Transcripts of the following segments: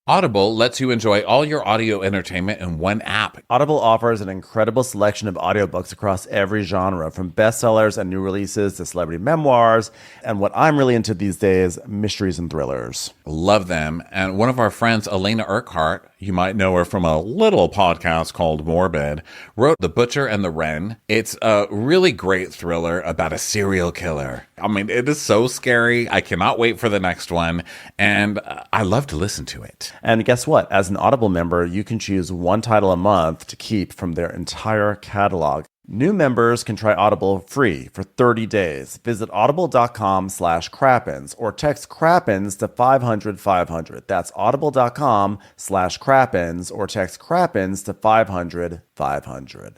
Audible lets you enjoy all your audio entertainment in one app. Audible offers an incredible selection of audiobooks across every genre, from bestsellers and new releases to celebrity memoirs, and what I'm really into these days, mysteries and thrillers. Love them. And one of our friends, Elena Urquhart, you might know her from a little podcast called Morbid, wrote The Butcher and the Wren. It's a really great thriller about a serial killer. I mean, it is so scary. I cannot wait for the next one. And I love to listen to it. And guess what? As an Audible member, you can choose one title a month to keep from their entire catalog. New members can try Audible free for 30 days. Visit audible.com/Crappens or text Crappens to 500-500. That's audible.com/Crappens or text Crappens to 500-500.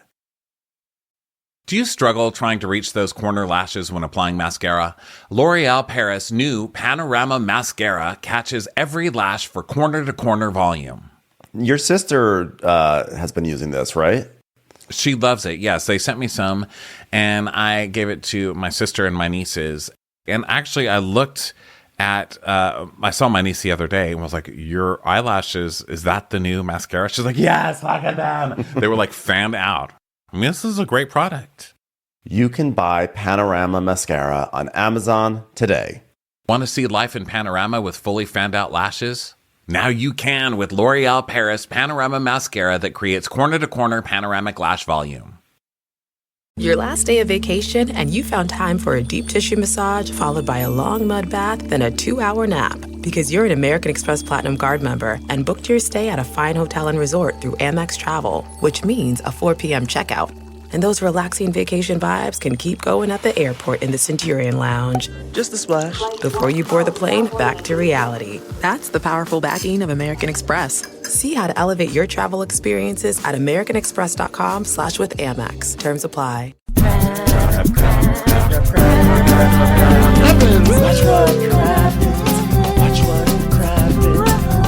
Do you struggle trying to reach those corner lashes when applying mascara? L'Oreal Paris' new Panorama Mascara catches every lash for corner-to-corner volume. Your sister has been using this, right? She loves it. Yes, they sent me some, and I gave it to my sister and my nieces. And actually, I looked at, I saw my niece the other day and was like, your eyelashes, is that the new mascara? She's like, yes, look at them. They were like fanned out. I mean, this is a great product. You can buy Panorama Mascara on Amazon today. Want to see life in panorama with fully fanned out lashes? Now you can with L'Oreal Paris Panorama Mascara that creates corner-to-corner panoramic lash volume. Your last day of vacation and you found time for a deep tissue massage followed by a long mud bath, then a 2-hour nap. Because you're an American Express Platinum Card member and booked your stay at a fine hotel and resort through Amex Travel, which means a 4 p.m. checkout. And those relaxing vacation vibes can keep going at the airport in the Centurion Lounge. Just a splash. Before you board the plane, back to reality. That's the powerful backing of American Express. See how to elevate your travel experiences at americanexpress.com/withAmex. Terms apply. Watch what crappens. Who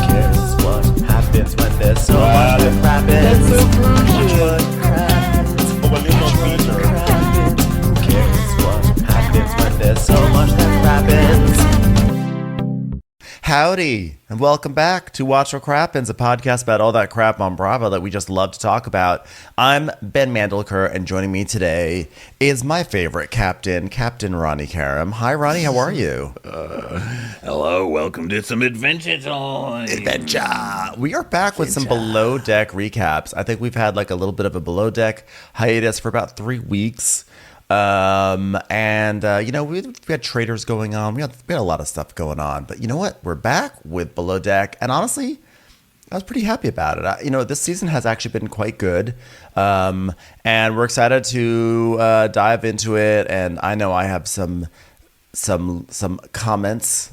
cares what happens when there's so much that crappens? Watch what crappens. Who cares what happens when there's so much that crappens? Howdy, and welcome back to Watch What Crappens, a podcast about all that crap on Bravo that we just love to talk about. I'm Ben Mandelker, and joining me today is my favorite captain, Captain Ronnie Karam. Hi, Ronnie, how are you? Hello, welcome to some Adventure Time. Adventure. We are back with some Below Deck recaps. I think we've had like a little bit of a Below Deck hiatus for about 3 weeks. We had traders going on. We had a lot of stuff going on. But you know what? We're back with Below Deck. And honestly, I was pretty happy about it. This season has actually been quite good. And we're excited to dive into it. And I know I have some comments.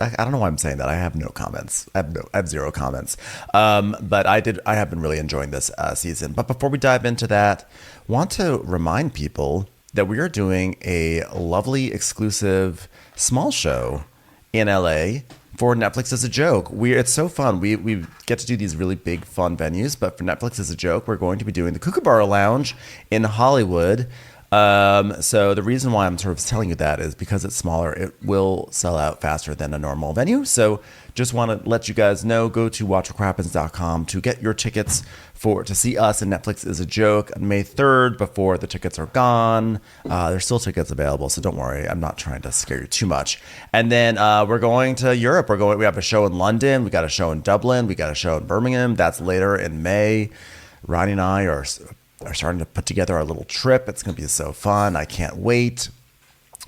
I don't know why I'm saying that. I have no comments. I have zero comments. But I have been really enjoying this season. But before we dive into that, want to remind people that we are doing a lovely exclusive small show in LA for Netflix as a Joke. It's so fun. We get to do these really big fun venues, but for Netflix as a Joke, we're going to be doing the Kookaburra Lounge in Hollywood. So the reason why I'm sort of telling you that is because it's smaller, it will sell out faster than a normal venue. So just want to let you guys know, go to watchwhatcrappens.com to get your tickets to see us in Netflix is a Joke on May 3rd before the tickets are gone. There's still tickets available, so don't worry. I'm not trying to scare you too much. And then we're going to Europe. We have a show in London. We got a show in Dublin. We got a show in Birmingham. That's later in May. Ronnie and I are starting to put together our little trip. It's going to be so fun. I can't wait.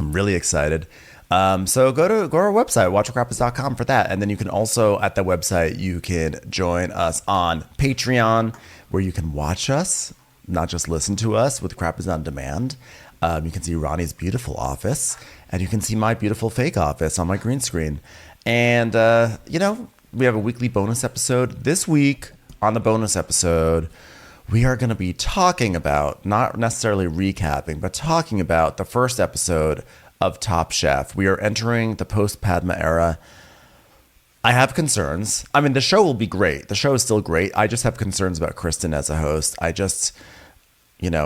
I'm really excited. So go to our website, watchwhatcrappens.com for that. And then you can also, at that website, you can join us on Patreon, where you can watch us, not just listen to us with Crappens on Demand. You can see Ronnie's beautiful office, and you can see my beautiful fake office on my green screen. And, we have a weekly bonus episode. This week, on the bonus episode, we are going to be talking about, not necessarily recapping, but talking about the first episode of Top Chef. We are entering the post-Padma era. I have concerns. I mean, the show will be great. The show is still great. I just have concerns about Kristen as a host.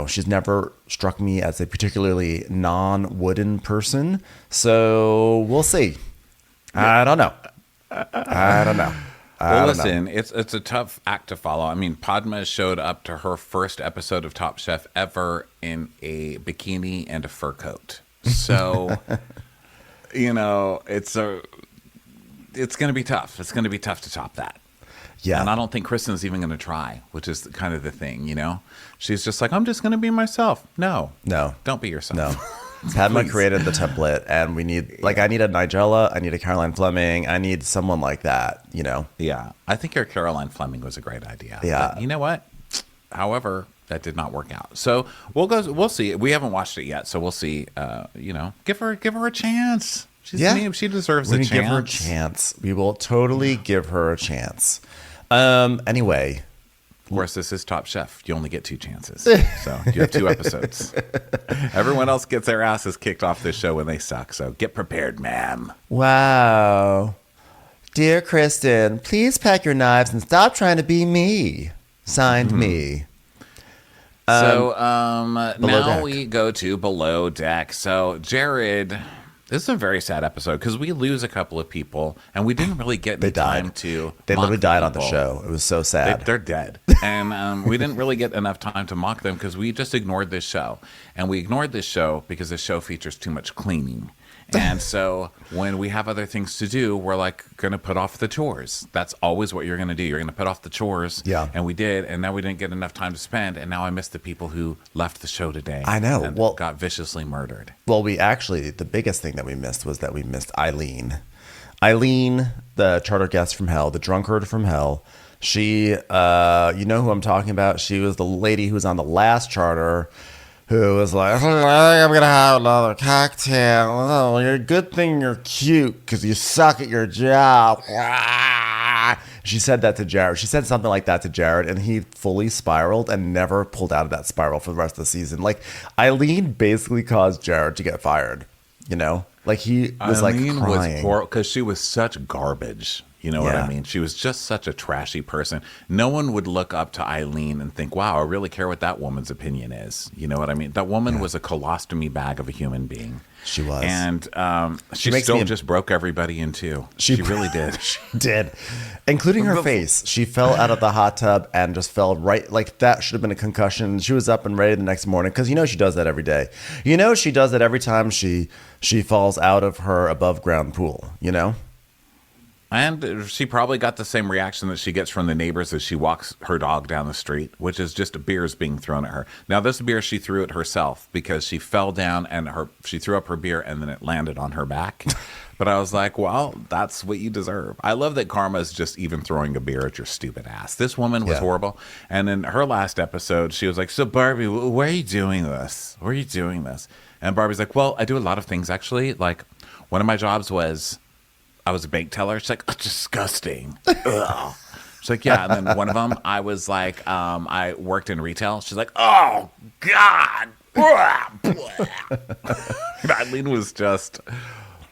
She's never struck me as a particularly non-wooden person. So we'll see. I don't know. Well, listen, it's a tough act to follow. I mean, Padma showed up to her first episode of Top Chef ever in a bikini and a fur coat. So, it's going to be tough. It's going to be tough to top that. Yeah. And I don't think Kristen's even going to try, which is kind of the thing, She's just like, I'm just going to be myself. No. Don't be yourself. No. Padma created the template, and we need, I need a Nigella, I need a Caroline Fleming, I need someone like that, Yeah. I think your Caroline Fleming was a great idea. Yeah. But you know what? However, that did not work out. So we'll see. We haven't watched it yet, so we'll see. Give her a chance. She's she deserves a chance. Give her a chance. We will totally give her a chance. Anyway. Of course, this is Top Chef. You only get 2 chances. So you have 2 episodes. Everyone else gets their asses kicked off this show when they suck. So get prepared, ma'am. Wow. Dear Kristen, please pack your knives and stop trying to be me. Signed, me. So now Deck. we go to Below Deck. So Jared, this is a very sad episode because we lose a couple of people and we didn't really get any time to They mock literally died on people. the show. It was so sad. They're dead. And we didn't really get enough time to mock them because we just ignored this show. And we ignored this show because this show features too much cleaning. And so when we have other things to do, we're going to put off the chores. That's always what you're going to do. You're going to put off the chores. Yeah. And we did. And now we didn't get enough time to spend. And now I miss the people who left the show today. I know. And Well, got viciously murdered. Well, the biggest thing that we missed was that we missed Eileen. Eileen, the charter guest from hell, the drunkard from hell. She, you know who I'm talking about? She was the lady who was on the last charter who was like, I think I'm going to have another cocktail. Oh, you're a good thing you're cute because you suck at your job. She said that to Jared. She said something like that to Jared, and he fully spiraled and never pulled out of that spiral for the rest of the season. Eileen basically caused Jared to get fired, He was Eileen crying. was because she was such garbage. You know what I mean? She was just such a trashy person. No one would look up to Eileen and think, wow, I really care what that woman's opinion is. You know what I mean? That woman was a colostomy bag of a human being. She was. And she still just broke everybody in two. She really did. She did. Including her face. She fell out of the hot tub and just fell right, that should have been a concussion. She was up and ready the next morning because she does that every day. She does that every time she falls out of her above ground pool, And she probably got the same reaction that she gets from the neighbors as she walks her dog down the street, which is just beers being thrown at her. Now, this beer she threw at herself because she fell down and she threw up her beer and then it landed on her back. But I was like, well, that's what you deserve. I love that karma's just even throwing a beer at your stupid ass. This woman was horrible. And in her last episode, she was like, so Barbie, why are you doing this? Why are you doing this? And Barbie's like, well, I do a lot of things, actually. One of my jobs was I was a bank teller. She's like, oh, disgusting. Ugh. She's like, yeah. And then one of them, I was like, I worked in retail. She's like, oh, God. Eileen was just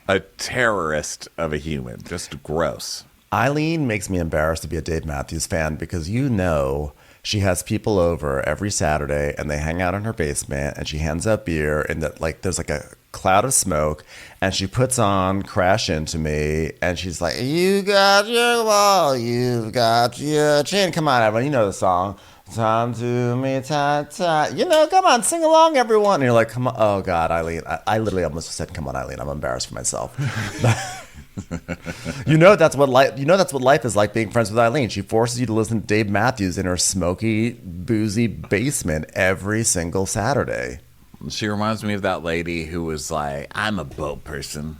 a terrorist of a human. Just gross. Eileen makes me embarrassed to be a Dave Matthews fan because she has people over every Saturday and they hang out in her basement and she hands out beer and there's a cloud of smoke and she puts on Crash Into Me and she's like, you got your wall, you've got your chin. Come on, everyone, you know the song. Time to me, time. Come on, sing along, everyone. And you're like, come on. Oh, God, Eileen. I literally almost said, come on, Eileen. I'm embarrassed for myself. That's what life is like being friends with Eileen. She forces you to listen to Dave Matthews in her smoky, boozy basement every single Saturday. She reminds me of that lady who was like, I'm a boat person.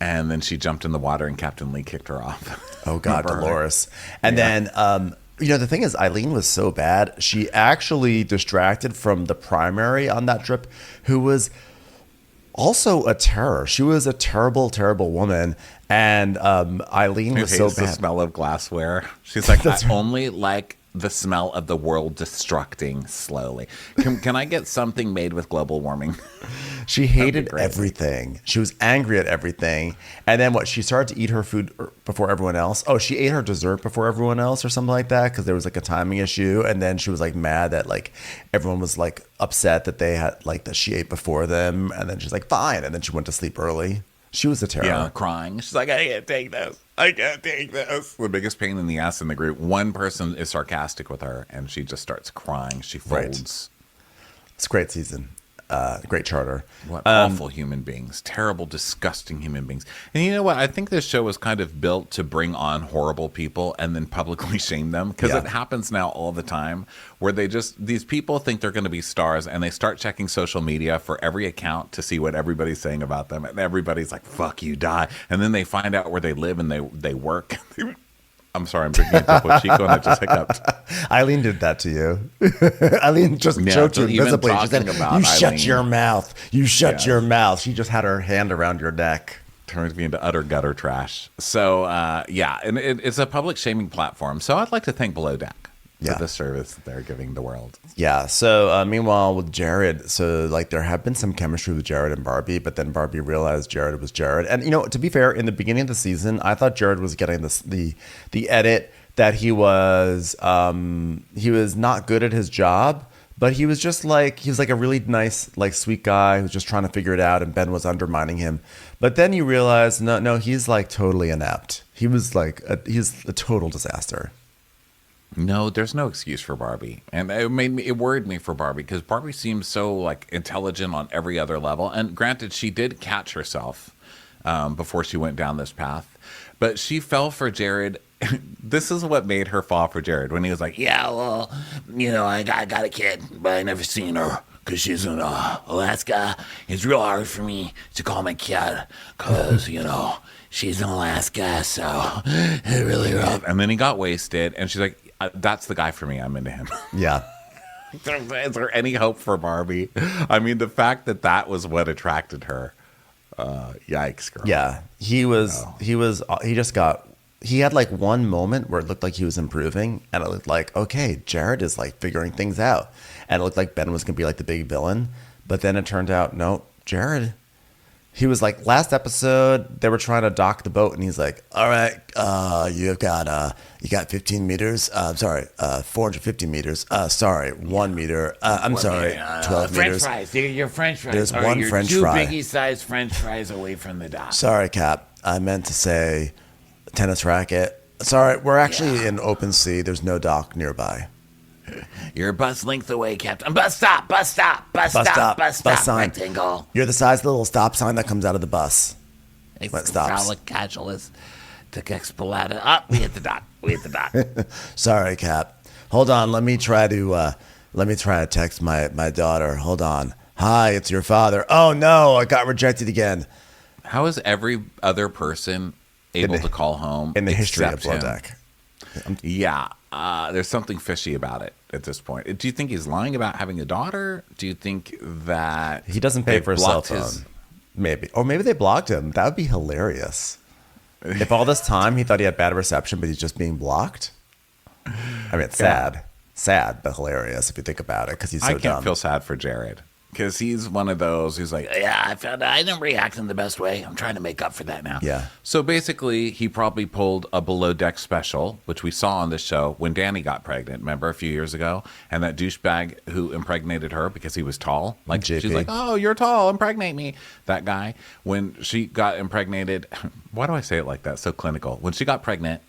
And then she jumped in the water and Captain Lee kicked her off. Oh, God, Dolores. And then, the thing is, Eileen was so bad. She actually distracted from the primary on that trip, who was also a terror. She was a terrible, terrible woman. And Eileen was so bad. The smell of glassware. She's like, I only like the smell of the world destructing slowly. Can I get something made with global warming? She hated everything. She was angry at everything. And then she started to eat her food before everyone else. Oh, she ate her dessert before everyone else or something like that because there was a timing issue. And then she was mad that everyone was upset that they had that she ate before them. And then she's like, fine. And then she went to sleep early. She was a terror. Yeah, crying. She's like, I can't take this. I can't take this. The biggest pain in the ass in the group. One person is sarcastic with her, and she just starts crying. She folds. It's a great season. Great charter. What awful human beings. Terrible, disgusting human beings. And you know what? I think this show was kind of built to bring on horrible people and then publicly shame them, because it happens now all the time where these people think they're going to be stars, and they start checking social media for every account to see what everybody's saying about them. And everybody's like, fuck you, die. And then they find out where they live and they work. I'm sorry, I'm drinking a Topo Chico and I just hiccuped. Eileen did that to you. Eileen just choked you invisibly. She said, you shut your mouth. You shut your mouth. She just had her hand around your neck. Turns me into utter gutter trash. So, and it's a public shaming platform. So I'd like to thank Below Deck for the service that they're giving the world. Yeah. So meanwhile, with Jared, so like there have been some chemistry with Jared and Barbie, but then Barbie realized Jared was Jared. And to be fair, in the beginning of the season, I thought Jared was getting the edit that he was not good at his job, but he was like a really nice, like sweet guy who's just trying to figure it out, and Ben was undermining him. But then you realize, no, he's like totally inept. He was like he's a total disaster. No, there's no excuse for Barbie. And it worried me for Barbie, because Barbie seems so like intelligent on every other level. And granted, she did catch herself before she went down this path, but she fell for Jared. This is what made her fall for Jared, when he was like, yeah, well, I got a kid, but I never seen her because she's in Alaska. It's real hard for me to call my kid because, she's in Alaska, so it really rough. And then he got wasted, and she's like, that's the guy for me. I'm into him. Yeah. Is there any hope for Barbie? I mean, the fact that was what attracted her. Yikes, girl. Yeah. He had like one moment where it looked like he was improving, and it looked like, okay, Jared is like figuring things out. And it looked like Ben was going to be like the big villain. But then it turned out, no, Jared. He was like, last episode, they were trying to dock the boat, and he's like, all right, you got 15 meters. 450 meters. 1 meter. I'm sorry, 12 French meters. fries. Your French fries. There's one you're French two fry. biggie-sized French fries away from the dock. Sorry, Cap. I meant to say tennis racket. Sorry, we're actually in open sea. There's no dock nearby. You're a bus length away, Captain. Bus stop. sign. Rectangle. You're the size of the little stop sign that comes out of the bus. When it stops. Calculus. Expelata. Up. We hit the dock. Sorry, Cap. Hold on. Let me try to text my daughter. Hold on. Hi, it's your father. Oh no, I got rejected again. How is every other person able to call home in the history of except Below him? Deck? Yeah, there's something fishy about it at this point. Do you think he's lying about having a daughter? Do you think that He doesn't pay they for a cell blocked phone. Maybe. Or maybe they blocked him. That would be hilarious. If all this time he thought he had bad reception, but he's just being blocked. I mean, it's sad. Sad, but hilarious if you think about it, because he's so dumb. I can't feel sad for Jared, because he's one of those who's like, Yeah, I found out I didn't react in the best way. I'm trying to make up for that now. Yeah. So basically, he probably pulled a Below Deck special, which we saw on this show when Danny got pregnant. Remember a few years ago? And that douchebag who impregnated her because he was tall. Like JP. she's like, oh, you're tall, impregnate me. That guy. When she got impregnated, why do I say it like that? So clinical. When she got pregnant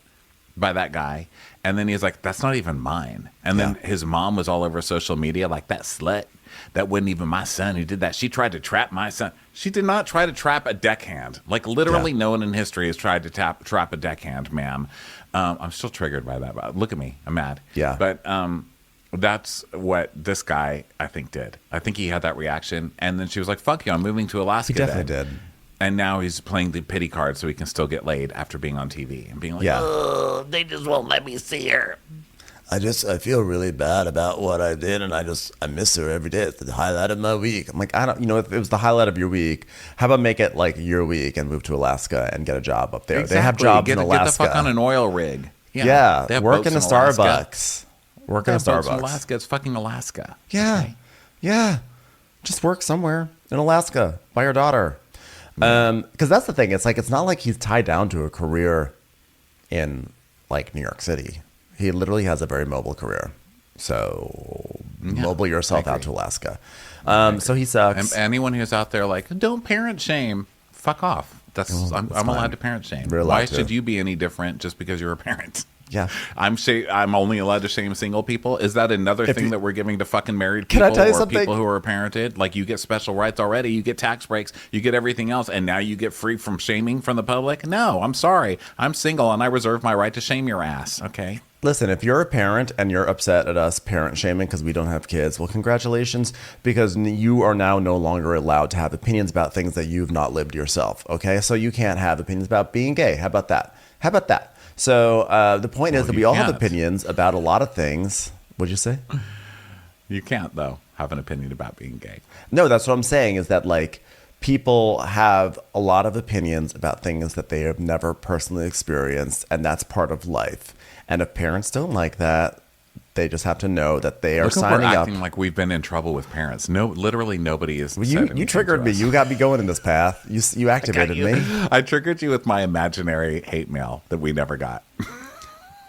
by that guy, and then he's like, that's not even mine. And then his mom was all over social media like, that slut. That wasn't even my son who did that. She tried to trap my son. She did not try to trap a deckhand. Like literally no one in history has tried to trap a deckhand, ma'am. I'm still triggered by that. But look at me. I'm mad. Yeah. But that's what this guy, I think, did. I think he had that reaction. And then she was like, fuck you, I'm moving to Alaska. He definitely did. And now he's playing the pity card so he can still get laid after being on TV and being like, Oh, they just won't let me see her. I feel really bad about what I did, and I miss her every day. It's the highlight of my week. I'm like, if it was the highlight of your week, how about make it like your week and move to Alaska and get a job up there? Exactly. They have jobs in Alaska. Get the fuck on an oil rig. Yeah, they have work boats in a Alaska. Starbucks. Work in a Starbucks. In Alaska, it's fucking Alaska. Yeah, Okay? yeah. Just work somewhere in Alaska by your daughter. Because that's the thing. It's like, it's not like he's tied down to a career in like New York City. He literally has a very mobile career. So mobile yourself out to Alaska. So he sucks. And anyone who's out there like, don't parent shame, fuck off. I'm fine. allowed to parent shame. We're allowed Why to. should you be any different just because you're a parent? Yeah. I'm only allowed to shame single people. Is that another thing that we're giving to fucking married Can people I tell you or something? people who are parented? Like, you get special rights already. You get tax breaks. You get everything else, and now you get free from shaming from the public? No, I'm sorry. I'm single, and I reserve my right to shame your ass. Okay. Listen, if you're a parent and you're upset at us parent shaming because we don't have kids, well, congratulations, because you are now no longer allowed to have opinions about things that you've not lived yourself. Okay, so you can't have opinions about being gay. How about that? How about that? So the point is that we all have opinions about a lot of things. What'd you say? You can't, though, have an opinion about being gay. No, that's what I'm saying is that, like, people have a lot of opinions about things that they have never personally experienced, and that's part of life. And if parents don't like that, they just have to know that they are Look, signing we're up. acting like we've been in trouble with parents. No, literally nobody is. Well, you triggered me. You got me going in this path. You activated me. I triggered you with my imaginary hate mail that we never got.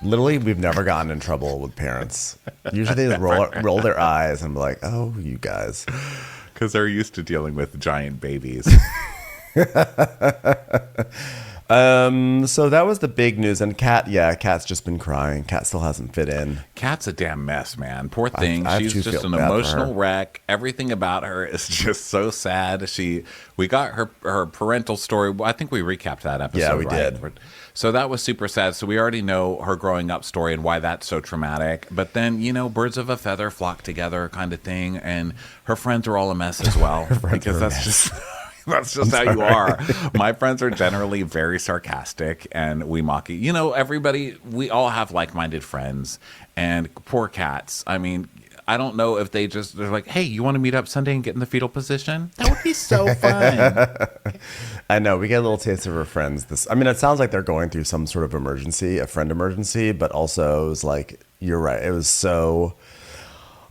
Literally, we've never gotten in trouble with parents. Usually they roll their eyes and be like, oh, you guys. Because they're used to dealing with giant babies. So that was the big news. And Kat's just been crying. Kat still hasn't fit in. Kat's a damn mess, man. Poor thing. I She's do just feel an bad for emotional her. wreck. Everything about her is just so sad. We got her parental story. I think we recapped that episode. Yeah, we right? did. So that was super sad. So we already know her growing up story and why that's so traumatic. But then, birds of a feather flock together kind of thing. And her friends are all a mess as well. Because that's just... That's just how you are. My friends are generally very sarcastic and we mock you. Everybody, we all have like-minded friends, and poor cats. I mean, I don't know if they're like, hey, you want to meet up Sunday and get in the fetal position? That would be so fun. I know. We get a little taste of her friends. It sounds like they're going through some sort of emergency, a friend emergency, but also it was like, you're right. It was so...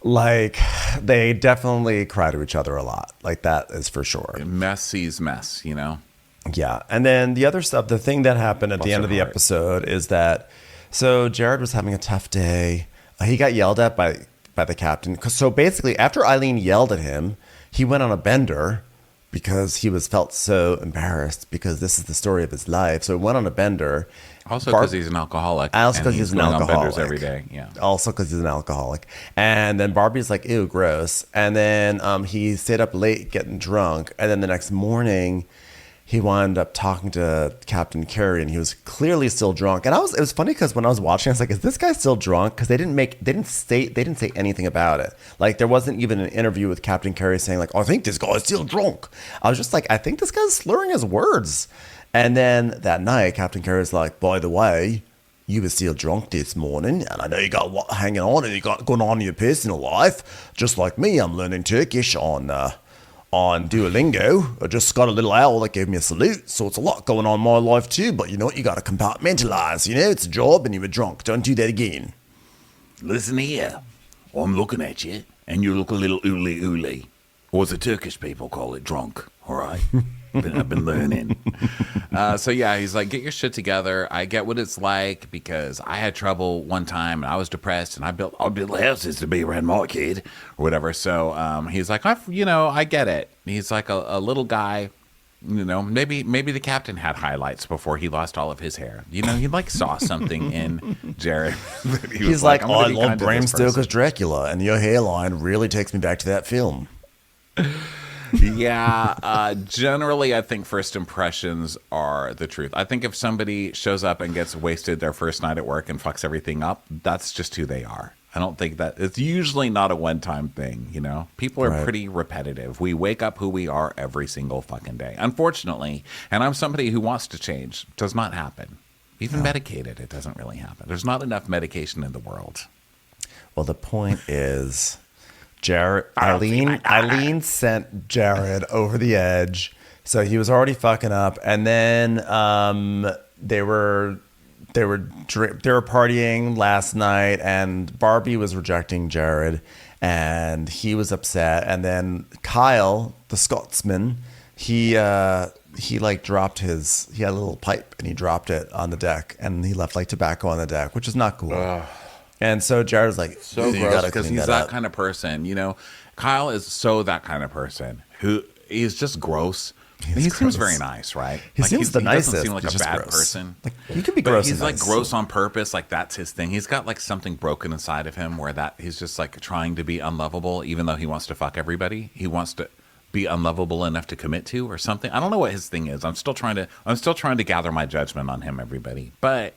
Like, they definitely cry to each other a lot. Like, that is for sure. Mess sees mess, Yeah. And then the other stuff, the thing that happened at the end of the episode is that, so Jared was having a tough day. He got yelled at by the captain. So basically, after Eileen yelled at him, he went on a bender because he felt so embarrassed because this is the story of his life. So he went on a bender. Also because he's an alcoholic. Also because he's an alcoholic. On every day. Yeah. Also because he's an alcoholic. And then Barbie's like, ew, gross. And then he stayed up late getting drunk. And then the next morning, he wound up talking to Captain Carey, and he was clearly still drunk. And it was funny because when I was watching, I was like, is this guy still drunk? Because they didn't say anything about it. Like, there wasn't even an interview with Captain Carey saying like, I think this guy's still drunk. I was just like, I think this guy's slurring his words. And then that night, Captain Carey's like, by the way, you were still drunk this morning, and I know you got what hanging on, and you got going on in your personal life. Just like me, I'm learning Turkish on Duolingo. I just got a little owl that gave me a salute, so it's a lot going on in my life too. But you know what? You got to compartmentalize. It's a job, and you were drunk. Don't do that again. Listen here. I'm looking at you, and you look a little ooly. Or as the Turkish people call it, drunk. All right? I've been learning. So yeah, he's like, get your shit together. I get what it's like because I had trouble one time and I was depressed and I built houses to be around my kid. or whatever. So he's like, I get it. He's like a little guy. Maybe the captain had highlights before he lost all of his hair. He like saw something in Jared. That he was He's like, I'm oh, gonna I be love kind to Bram this person." Stoker's Dracula, and your hairline really takes me back to that film. Yeah, generally, I think first impressions are the truth. I think if somebody shows up and gets wasted their first night at work and fucks everything up, that's just who they are. I don't think that it's usually not a one-time thing. People are pretty repetitive. We wake up who we are every single fucking day, unfortunately. And I'm somebody who wants to change. It does not happen. Even medicated, it doesn't really happen. There's not enough medication in the world. Well, the point is, Eileen sent Jared over the edge, so he was already fucking up, and then they were partying last night, and Barbie was rejecting Jared, and he was upset, and then Kyle, the Scotsman, he dropped he had a little pipe and he dropped it on the deck, and he left like tobacco on the deck, which is not cool. Ugh. And so Jared was like, so gross because he's that kind of person. Kyle is so that kind of person who he's just gross, He seems very nice, right? He seems the nicest. He doesn't seem like He's a just bad gross. person. Like, you can be but gross. He's and like nice. gross on purpose. Like that's his thing. He's got like something broken inside of him where that he's just like trying to be unlovable, even though he wants to fuck everybody. He wants to be unlovable enough to commit to or something. I don't know what his thing is. I'm still trying to gather my judgment on him, everybody. But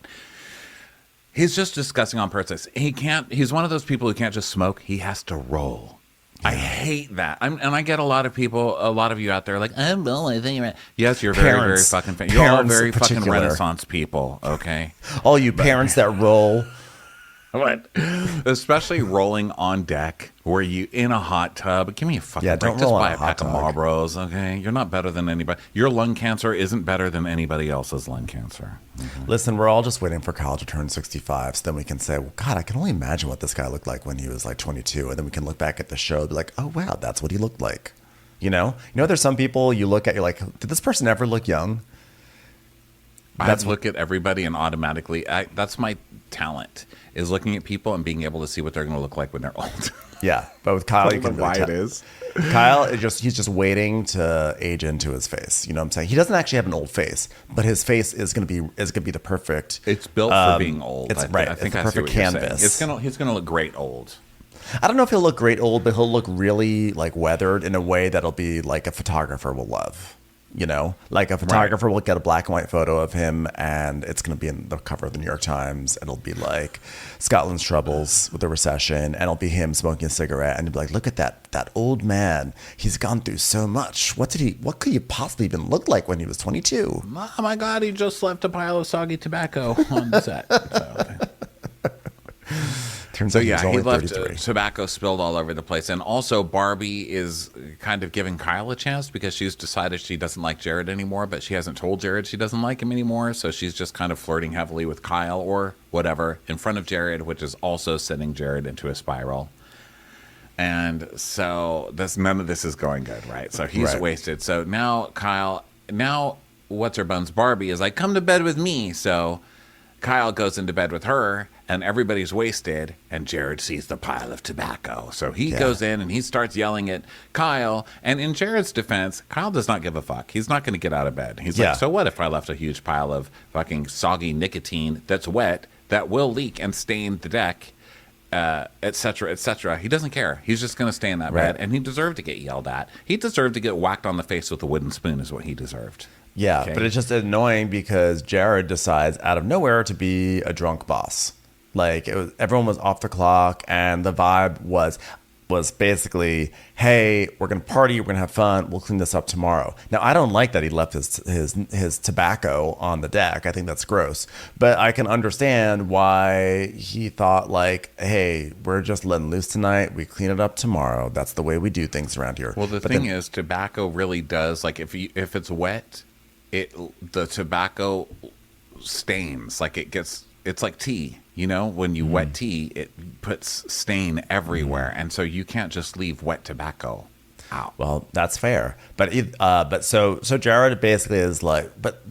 he's just disgusting on purpose. He's one of those people who can't just smoke. He has to roll. I hate that. And I get a lot of you out there like, I'm rolling. Yes, you're very, very fucking, you're all very fucking Renaissance people, okay? All you parents that roll. But especially rolling on deck where you in a hot tub. Give me a fucking break. Just buy a pack of Marlboros, okay? You're not better than anybody. Your lung cancer isn't better than anybody else's lung cancer. Mm-hmm. Listen, we're all just waiting for Kyle to turn 65 so then we can say, well, God, I can only imagine what this guy looked like when he was like 22. And then we can look back at the show and be like, oh, wow, that's what he looked like. You know, there's some people you look at, you're like, did this person ever look young? I look at everybody and automatically, that's my talent, is looking at people and being able to see what they're going to look like when they're old. Yeah, but with Kyle, you can why it is. Kyle he's just waiting to age into his face. You know what I'm saying? He doesn't actually have an old face, but his face is going to be the perfect. It's built for being old. It's right. I think it's the perfect canvas. He's going to look great old. I don't know if he'll look great old, but he'll look really like weathered in a way that'll be like a photographer will love. You know, like a photographer will get a black and white photo of him and it's going to be in the cover of the New York Times. It'll be like Scotland's troubles with the recession, and it'll be him smoking a cigarette, and you'll be like, look at that old man. He's gone through so much. What could he possibly even look like when he was 22? Oh my God, he just left a pile of soggy tobacco on the set. Turns out he left 33. Tobacco spilled all over the place. And also Barbie is kind of giving Kyle a chance because she's decided she doesn't like Jared anymore, but she hasn't told Jared she doesn't like him anymore. So she's just kind of flirting heavily with Kyle or whatever in front of Jared, which is also sending Jared into a spiral. And so none of this is going good, right? So he's wasted. So now what's her buns Barbie is like, come to bed with me. So Kyle goes into bed with her, and everybody's wasted, and Jared sees the pile of tobacco. So he goes in, and he starts yelling at Kyle. And in Jared's defense, Kyle does not give a fuck. He's not going to get out of bed. He's like, so what if I left a huge pile of fucking soggy nicotine that's wet, that will leak and stain the deck, et cetera, et cetera. He doesn't care. He's just going to stay in that bed, and he deserved to get yelled at. He deserved to get whacked on the face with a wooden spoon is what he deserved. Yeah, Okay. but it's just annoying because Jared decides out of nowhere to be a drunk boss. Like everyone was off the clock, and the vibe was basically, hey, we're gonna party, we're gonna have fun, we'll clean this up tomorrow. Now I don't like that he left his tobacco on the deck. I think that's gross. But I can understand why he thought like, hey, we're just letting loose tonight. We clean it up tomorrow. That's the way we do things around here. Well, the thing is, tobacco really does, like if it's wet, the tobacco stains. Like it's like tea. You know, when you wet tea, it puts stain everywhere, and so you can't just leave wet tobacco out. Well, that's fair, but so Jared basically is like, but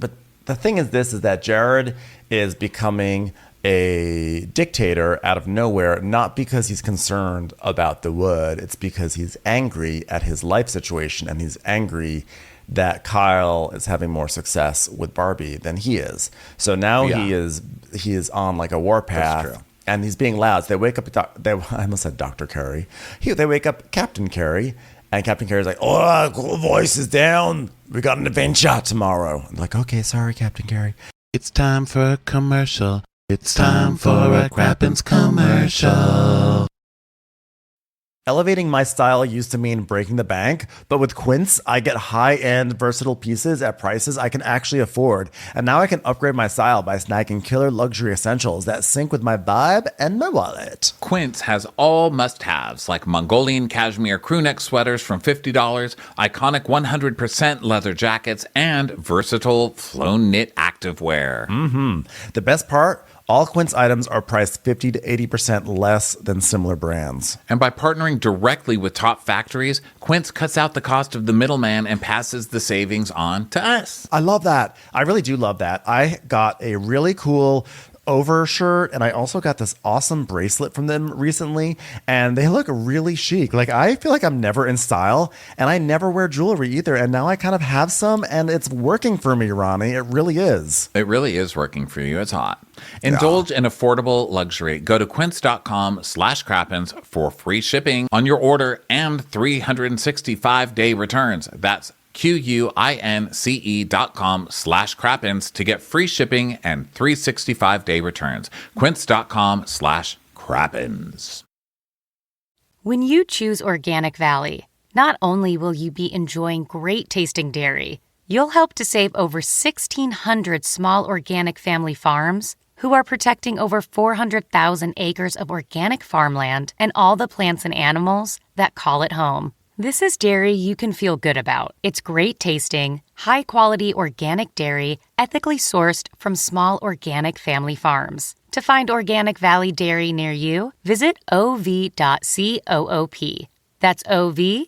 the thing is that Jared is becoming a dictator out of nowhere, not because he's concerned about the wood. It's because he's angry at his life situation, and he's angry that Kyle is having more success with Barbie than he is. So now he is on like a warpath, and he's being loud. So they wake up. I almost said Dr. Carey. They wake up Captain Carey, and Captain Carey's like, "Oh, voice is down. We got an adventure tomorrow." I'm like, "Okay, sorry, Captain Carey." It's time for a commercial. It's time for a Crappens commercial. Elevating my style used to mean breaking the bank, but with Quince, I get high-end, versatile pieces at prices I can actually afford. And now I can upgrade my style by snagging killer luxury essentials that sync with my vibe and my wallet. Quince has all must-haves like Mongolian cashmere crewneck sweaters from $50, iconic 100% leather jackets, and versatile flown knit activewear. The best part? All Quince items are priced 50 to 80% less than similar brands. And by partnering directly with top factories, Quince cuts out the cost of the middleman and passes the savings on to us. I love that. I really do love that. I got a really cool overshirt, and I also got this awesome bracelet from them recently, and they look really chic. Like, I feel like I'm never in style, and I never wear jewelry either, and now I kind of have some, and it's working for me, Ronnie. It really is. It really is working for you. It's hot. Indulge in affordable luxury. Go to quince.com/crappens for free shipping on your order and 365-day returns. That's QUINCE.com/crappens to get free shipping and 365-day returns. Quince.com/crappens. When you choose Organic Valley, not only will you be enjoying great tasting dairy, you'll help to save over 1,600 small organic family farms who are protecting over 400,000 acres of organic farmland and all the plants and animals that call it home. This is dairy you can feel good about. It's great tasting, high-quality organic dairy, ethically sourced from small organic family farms. To find Organic Valley Dairy near you, visit ov.coop. That's ov.coop.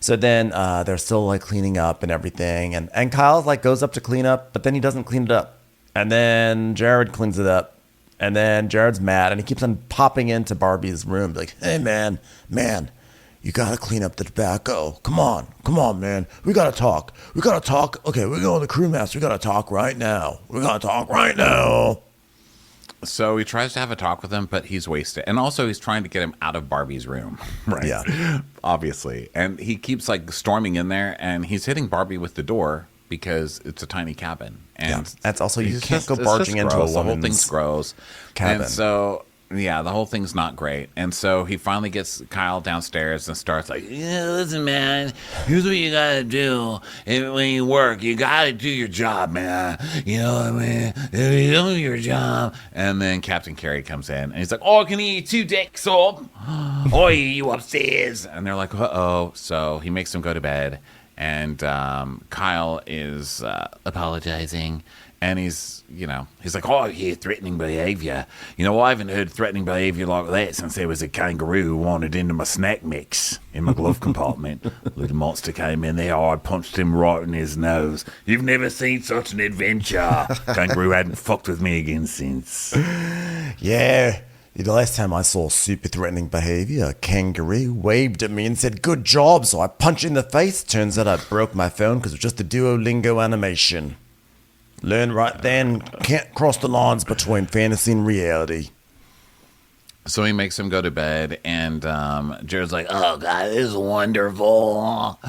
So then they're still like cleaning up and everything. And Kyle like goes up to clean up, but then he doesn't clean it up. And then Jared cleans it up. And then Jared's mad, and he keeps on popping into Barbie's room, like, hey, man, you got to clean up the tobacco. Come on, man. We got to talk. Okay, we're going to the crewmaster. We got to talk right now. So he tries to have a talk with him, but he's wasted. And also he's trying to get him out of Barbie's room. Right. Yeah. Obviously. And he keeps like storming in there, and he's hitting Barbie with the door because it's a tiny cabin. And that's also, you can't go barging into a woman's The whole thing's gross. Cabin. And so, yeah, the whole thing's not great. And so he finally gets Kyle downstairs and starts like, yeah, listen, man, here's what you got to do. When you work, you got to do your job, man. You know what I mean? If you don't do your job. And then Captain Carey comes in, and he's like, oh, can you eat 2 dicks up? Oh, you upstairs. And they're like, uh-oh. So he makes them go to bed. And Kyle is apologizing, and he's like, oh, yeah, threatening behavior. I haven't heard threatening behavior like that since there was a kangaroo who wandered into my snack mix in my glove compartment. Little monster came in there, I punched him right in his nose. You've never seen such an adventure. Kangaroo hadn't fucked with me again since. Yeah. The last time I saw super threatening behavior, a kangaroo waved at me and said, good job, so I punched in the face. Turns out I broke my phone because it was just a Duolingo animation. Learn right then, can't cross the lines between fantasy and reality. So he makes him go to bed, and Jared's like, oh, God, this is wonderful.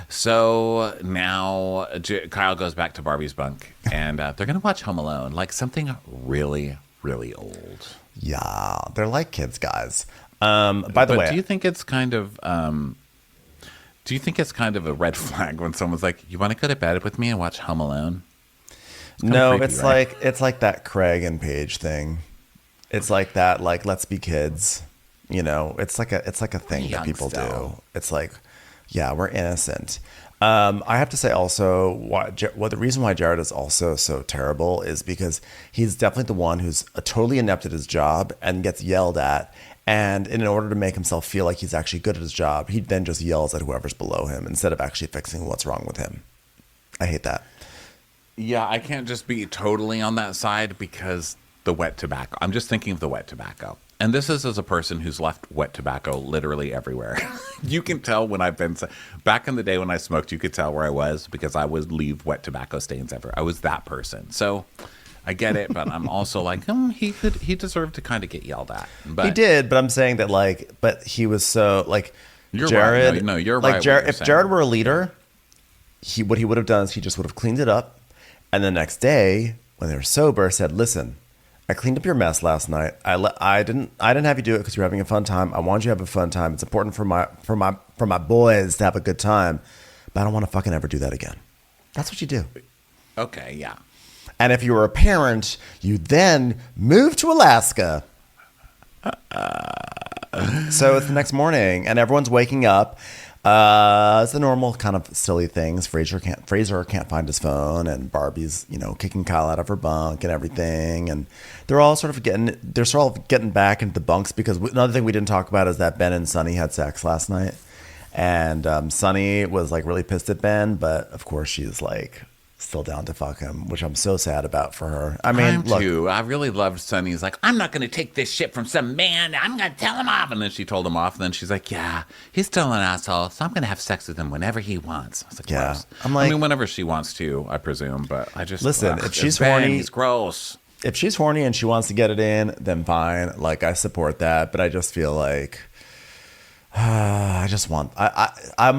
So now Kyle goes back to Barbie's bunk, and they're going to watch Home Alone, like something really, really old. Yeah, they're like kids, guys. By the way, do you think it's kind of a red flag when someone's like, "You want to go to bed with me and watch Home Alone"? No, creepy, it's right? like that Craig and Paige thing. It's like that, like, let's be kids. It's like a thing that people do. It's like, yeah, we're innocent. I have to say also, the reason why Jared is also so terrible is because he's definitely the one who's totally inept at his job and gets yelled at. And in order to make himself feel like he's actually good at his job, he then just yells at whoever's below him instead of actually fixing what's wrong with him. I hate that. Yeah, I can't just be totally on that side because the wet tobacco. I'm just thinking of the wet tobacco. And this is as a person who's left wet tobacco literally everywhere. You can tell when I've been... Back in the day when I smoked, you could tell where I was because I would leave wet tobacco stains everywhere. I was that person. So I get it, but I'm also like, he deserved to kind of get yelled at. But he did, but I'm saying that, like... But he was so, like... You're Jared, right. No, you're like, right. Jared, if Jared were a leader, what he would have done is he just would have cleaned it up. And the next day, when they were sober, said, listen... I cleaned up your mess last night. I didn't have you do it because you're having a fun time. I want you to have a fun time. It's important for my boys to have a good time, but I don't want to fucking ever do that again. That's what you do. Okay, yeah. And if you were a parent, you then move to Alaska. So it's the next morning, and everyone's waking up. It's the normal kind of silly things. Fraser can't find his phone, and Barbie's, kicking Kyle out of her bunk and everything. And they're all sort of getting back into the bunks because another thing we didn't talk about is that Ben and Sunny had sex last night. And Sunny was like really pissed at Ben, but of course she's like still down to fuck him, which I'm so sad about for her. I mean, I'm look, too. I really loved Sunny's like, I'm not going to take this shit from some man. I'm going to tell him off. And then she told him off. And then she's like, yeah, he's still an asshole. So I'm going to have sex with him whenever he wants. I was like, Yeah. gross. I'm like- I mean, whenever she wants to, I presume. But I just, Listen, if it's she's Ben, horny- he's gross. if she's horny and she wants to get it in, then fine. Like, I support that. But I just feel like, I'm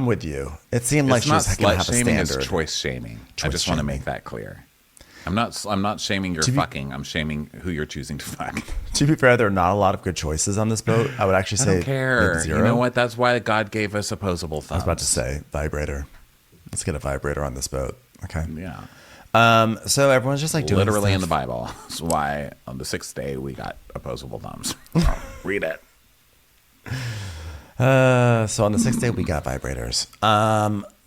with you. It seemed like It's she not was going to have slut a shaming, standard. it's choice shaming. I Choice just want to shaming. make that clear. I'm not shaming your fucking. I'm shaming who you're choosing to fuck. To be fair, there are not a lot of good choices on this boat. I would actually I say don't care. maybe zero. You know what? That's why God gave us opposable thumbs. I was about to say vibrator. Let's get a vibrator on this boat. Okay. Yeah. So everyone's just like doing Literally in the stuff. Bible. That's why on the 6th day we got opposable thumbs. Read it. So on the 6th day we got vibrators.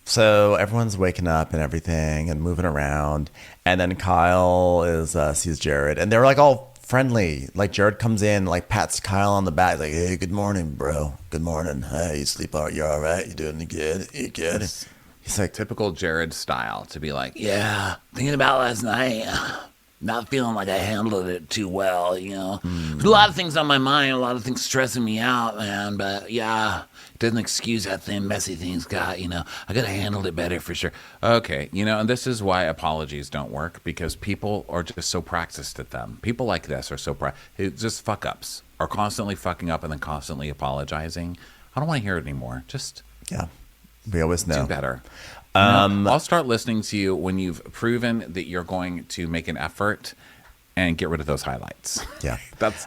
So everyone's waking up and everything and moving around, and then Kyle sees Jared, and they're like all friendly. Like Jared comes in, like pats Kyle on the back, like, "Hey, good morning, bro. Good morning. Hey, you sleep all? You all right? You doing good? You good?" He's like, Typical Jared style to be like, Yeah, thinking about last night. Not feeling like I handled it too well, you know. There's a lot of things on my mind, a lot of things stressing me out, man. But yeah, it doesn't excuse that thing messy things got, you know. I could have handled it better for sure. okay, and this is why apologies don't work, because people are just so practiced at them. People like this are so just fuck ups, are constantly fucking up and then constantly apologizing. I don't want to hear it anymore. Just "Yeah, we always know." do better. I'll start listening to you when you've proven that you're going to make an effort and get rid of those highlights. Yeah. That's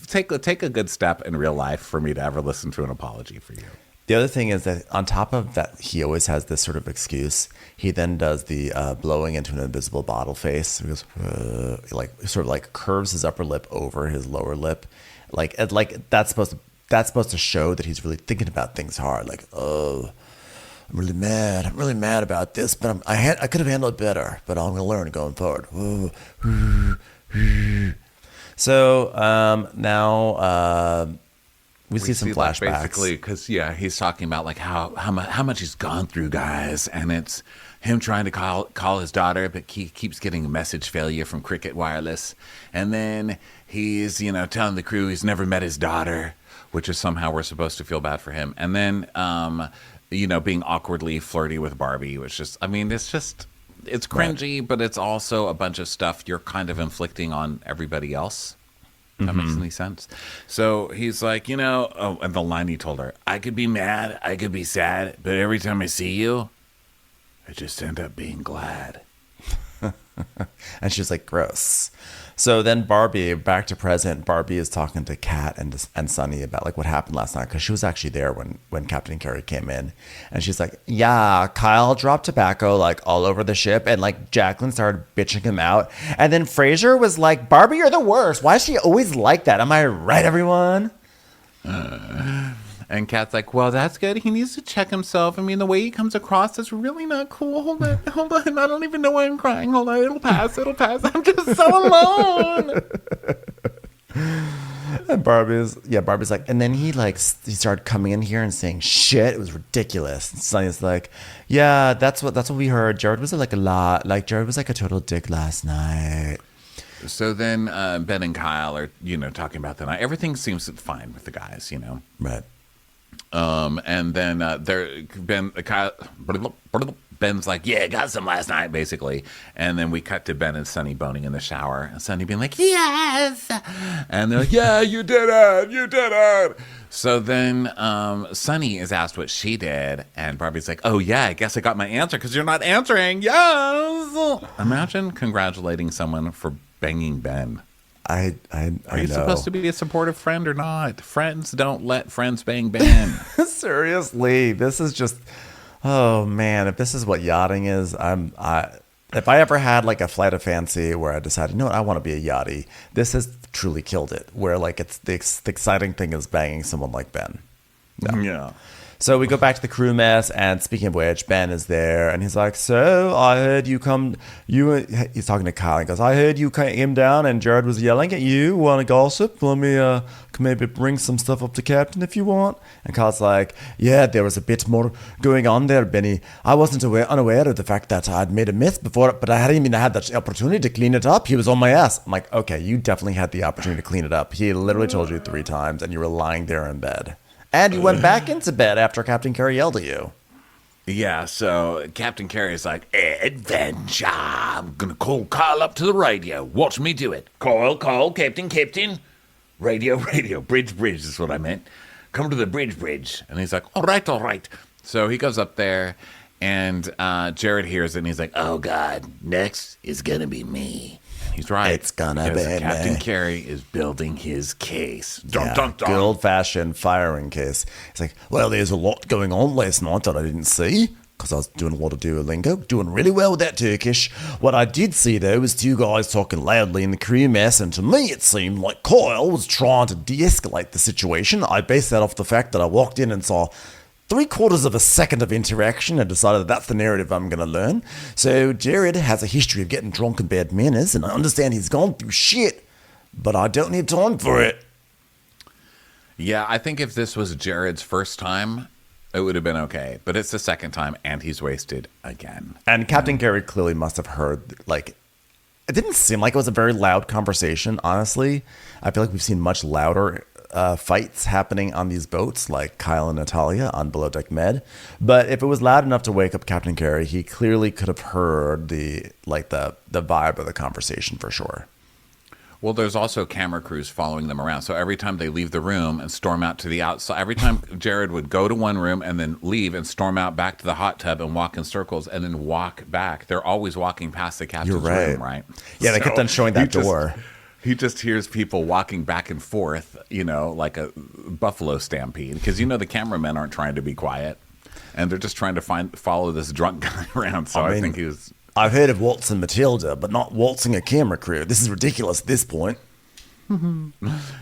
take a good step in real life for me to ever listen to an apology for you. The other thing is that on top of that, he always has this sort of excuse. He then does the blowing into an invisible bottle face. He goes, like sort of like curves his upper lip over his lower lip, like that's supposed to show that he's really thinking about things hard. Like, oh, I'm really mad about this, but I could have handled it better, but I'm gonna learn going forward. So now we see some like, flashbacks. basically, because he's talking about like how much he's gone through, guys, and it's him trying to call his daughter, but he keeps getting a message failure from Cricket Wireless, and then he's telling the crew he's never met his daughter, which is somehow we're supposed to feel bad for him, and then being awkwardly flirty with Barbie, which just, it's cringy, but it's also a bunch of stuff you're kind of inflicting on everybody else. If that makes any sense. So he's like, and the line he told her, I could be mad, I could be sad, but every time I see you, I just end up being glad. And she's like, gross. So then Barbie, back to present, Barbie is talking to Kat and Sunny about like what happened last night, because she was actually there when Captain Carey came in, and she's like, yeah, Kyle dropped tobacco like all over the ship, and like Jacqueline started bitching him out, and then Fraser was like, Barbie, you're the worst. Why is she always like that? Am I right, everyone? And Kat's like, well, that's good. He needs to check himself. The way he comes across is really not cool. Hold on. I don't even know why I'm crying. Hold on. It'll pass. I'm just so alone. And Barbie's like, and then he started coming in here and saying shit. It was ridiculous. And Sonny's like, yeah, that's what we heard. Jared was like a lot. Like Jared was like a total dick last night. So then Ben and Kyle are, talking about the night. Everything seems fine with the guys, Right. And then Ben's like, yeah, got some last night, basically. And then we cut to Ben and Sunny boning in the shower, and Sunny being like, yes. And they're like, yeah, you did it. So then Sunny is asked what she did, and Barbie's like, oh yeah, I guess I got my answer because you're not answering. Yes. Imagine congratulating someone for banging Ben. I Are you know. supposed to be a supportive friend or not? Friends don't let friends bang Ben. Seriously, this is just, oh man, if this is what yachting is, if I ever had like a flight of fancy where I decided, you know what, I want to be a yachty, this has truly killed it. Where like it's the exciting thing is banging someone like Ben. No. Yeah. So we go back to the crew mess, and speaking of which, Ben is there, and he's like, so I heard you come, he's talking to Kyle, he goes, I heard you came down and Jared was yelling at you, want to gossip? Let me can maybe bring some stuff up to Captain if you want. And Kyle's like, yeah, there was a bit more going on there, Benny. I wasn't unaware of the fact that I'd made a mess before, but I hadn't even had the opportunity to clean it up. He was on my ass. I'm like, okay, you definitely had the opportunity to clean it up. He literally told you 3 times, and you were lying there in bed. And you went back into bed after Captain Carey yelled at you. Yeah, so Captain Carey's like, adventure. I'm going to call Kyle up to the radio. Watch me do it. Call, Captain. Radio, bridge is what I meant. Come to the bridge. And he's like, all right. So he goes up there, and Jared hears it, and he's like, oh, God, next is going to be me. He's right. It's gonna be Captain me. Carey is building his case. Dun. Good old-fashioned firing case. It's like, well, there's a lot going on last night that I didn't see because I was doing a lot of Duolingo, doing really well with that Turkish. What I did see, though, was 2 guys talking loudly in the crew mess, and to me it seemed like Kyle was trying to de-escalate the situation. I based that off the fact that I walked in and saw 3/4 of a second of interaction and decided that's the narrative I'm going to learn. So Jared has a history of getting drunk and bad manners, and I understand he's gone through shit, but I don't need time for it. Yeah, I think if this was Jared's first time, it would have been okay. But it's the second time, and he's wasted again. And Captain Carey clearly must have heard, like, it didn't seem like it was a very loud conversation, honestly. I feel like we've seen much louder fights happening on these boats, like Kyle and Natalia on Below Deck Med. But if it was loud enough to wake up Captain Carey, he clearly could have heard the vibe of the conversation for sure. Well, there's also camera crews following them around. So every time they leave the room and storm out to the outside, every time Jared would go to one room and then leave and storm out back to the hot tub and walk in circles and then walk back, they're always walking past the captain's room, right? Yeah, they kept on showing that door. He just hears people walking back and forth, like a buffalo stampede. Because, the cameramen aren't trying to be quiet. And they're just trying to follow this drunk guy around. So I think he was... I've heard of waltzing Matilda, but not waltzing a camera crew. This is ridiculous at this point.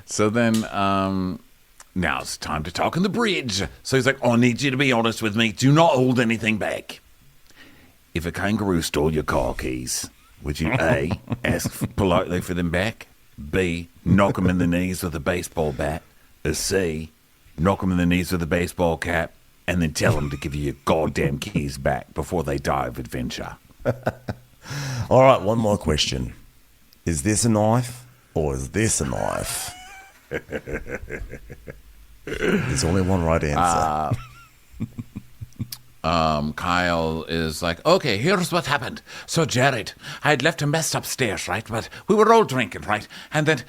So then, now it's time to talk on the bridge. So he's like, I need you to be honest with me. Do not hold anything back. If a kangaroo stole your car keys, would you A, ask politely for them back, B, knock them in the knees with a baseball bat, or C, knock them in the knees with a baseball cap, and then tell them to give you your goddamn keys back before they die of adventure? All right, one more question. Is this a knife or is this a knife? There's only one right answer. Kyle is like, okay, here's what happened. So Jared, I had left a mess upstairs, right? But we were all drinking, right? And then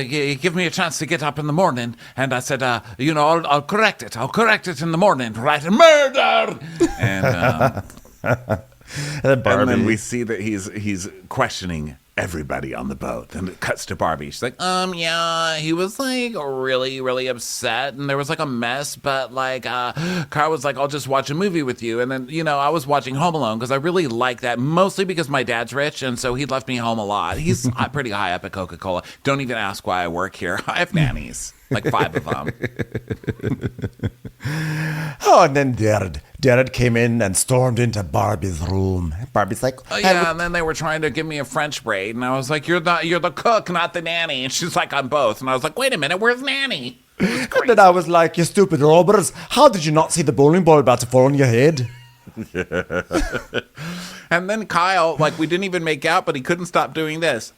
you give me a chance to get up in the morning, and I said, I'll correct it. I'll correct it in the morning, right? Murder! And then we see that he's questioning everybody on the boat. And it cuts to Barbie. She's like, yeah, he was like really, really upset, and there was like a mess, but like Carl was like, I'll just watch a movie with you. And then, I was watching Home Alone because I really like that, mostly because my dad's rich, and so he left me home a lot. He's pretty high up at Coca-Cola. Don't even ask why I work here. I have nannies. Like 5 of them. Oh, and then Jared came in and stormed into Barbie's room. Barbie's like, and then they were trying to give me a French braid, and I was like, you're the cook, not the nanny. And she's like, I'm both. And I was like, wait a minute, where's nanny? And then I was like, you stupid robbers, how did you not see the bowling ball about to fall on your head? And then Kyle, we didn't even make out, but he couldn't stop doing this.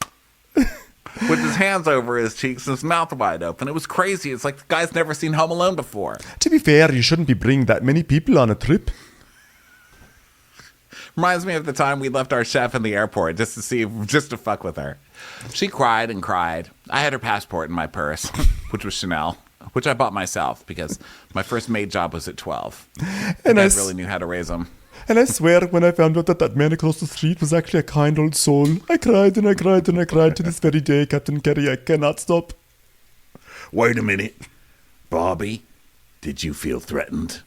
With his hands over his cheeks and his mouth wide open. It was crazy. It's like the guy's never seen Home Alone before. To be fair, you shouldn't be bringing that many people on a trip. Reminds me of the time we left our chef in the airport just to fuck with her. She cried and cried. I had her passport in my purse, which was Chanel, which I bought myself because my first maid job was at 12. And I really knew how to raise them. And I swear, when I found out that man across the street was actually a kind old soul, I cried and I cried and I cried to this very day, Captain Carey. I cannot stop. Wait a minute. Bobby, did you feel threatened?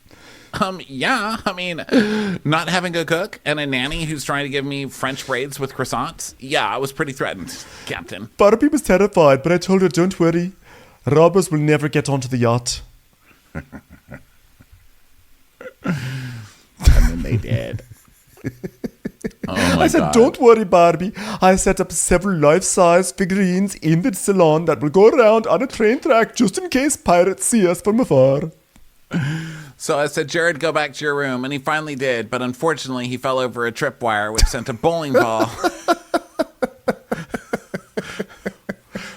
Yeah. I mean, not having a cook and a nanny who's trying to give me French braids with croissants. Yeah, I was pretty threatened, Captain. Barbie was terrified, but I told her, don't worry. Robbers will never get onto the yacht. And then they did. Oh my I said, God. don't worry, Barbie. I set up several life-size figurines in the salon that will go around on a train track just in case pirates see us from afar. So I said, Jared, go back to your room. And he finally did. But unfortunately, he fell over a tripwire, which sent a bowling ball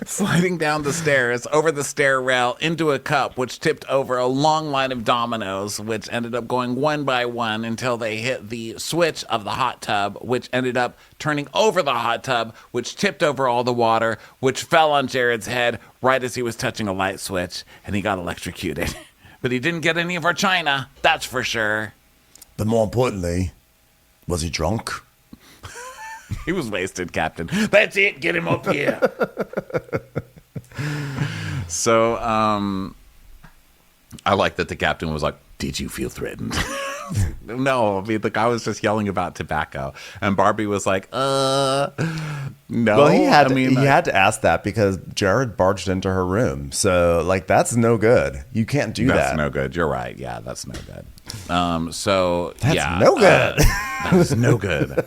sliding down the stairs, over the stair rail, into a cup, which tipped over a long line of dominoes, which ended up going one by one until they hit the switch of the hot tub, which ended up turning over the hot tub, which tipped over all the water, which fell on Jared's head right as he was touching a light switch, and he got electrocuted. But he didn't get any of our china, that's for sure. But more importantly, was he drunk? He was wasted, Captain. That's it. Get him up here. So, I like that the captain was like, did you feel threatened? No, I mean, the guy was just yelling about tobacco. And Barbie was like, no. Well, he had to ask that because Jared barged into her room. So, like, that's no good. You can't do that. That's no good. You're right. Yeah, that's no good. So, That's yeah. no good. That's no good.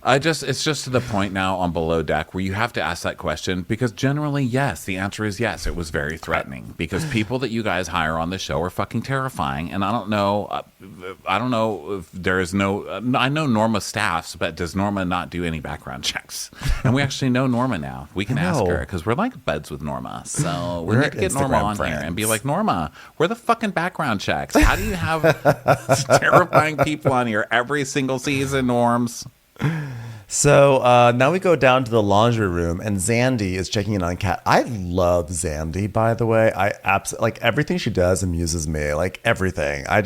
It's just to the point now on Below Deck where you have to ask that question because generally, yes, the answer is yes. It was very threatening because people that you guys hire on the show are fucking terrifying. And I don't know if there is I know Norma staffs, but does Norma not do any background checks? And we actually know Norma now. We can ask her because we're like buds with Norma. So we need to get Norma on here and be like, Norma, where the fucking background checks? How do you have terrifying people on here every single season, Norms? So now we go down to the laundry room, and Zandy is checking in on Kat. I love Zandy, by the way. I absolutely like everything she does amuses me. Like everything, I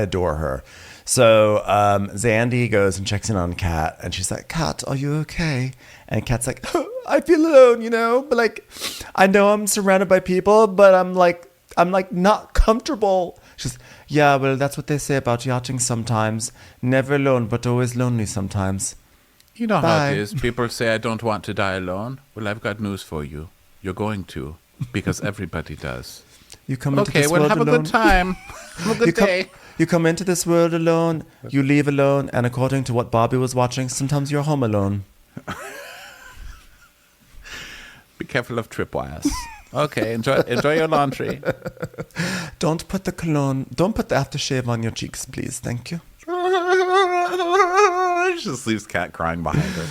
adore her. So Zandy goes and checks in on Kat, and she's like, "Kat, are you okay?" And Kat's like, "I feel alone, but like, I know I'm surrounded by people, but I'm like not comfortable." She's, "Yeah, well, that's what they say about yachting sometimes. Never alone, but always lonely sometimes." You know Bye. how it is. People say, I don't want to die alone. Well, I've got news for you. You're going to, because everybody does. You come into Okay, this well, world have a alone. good time. Have a good day. You come into this world alone, you leave alone, and according to what Bobby was watching, sometimes you're home alone. Be careful of tripwires. Okay, enjoy your laundry. Don't put the aftershave on your cheeks, please. Thank you. She just leaves Kat crying behind her.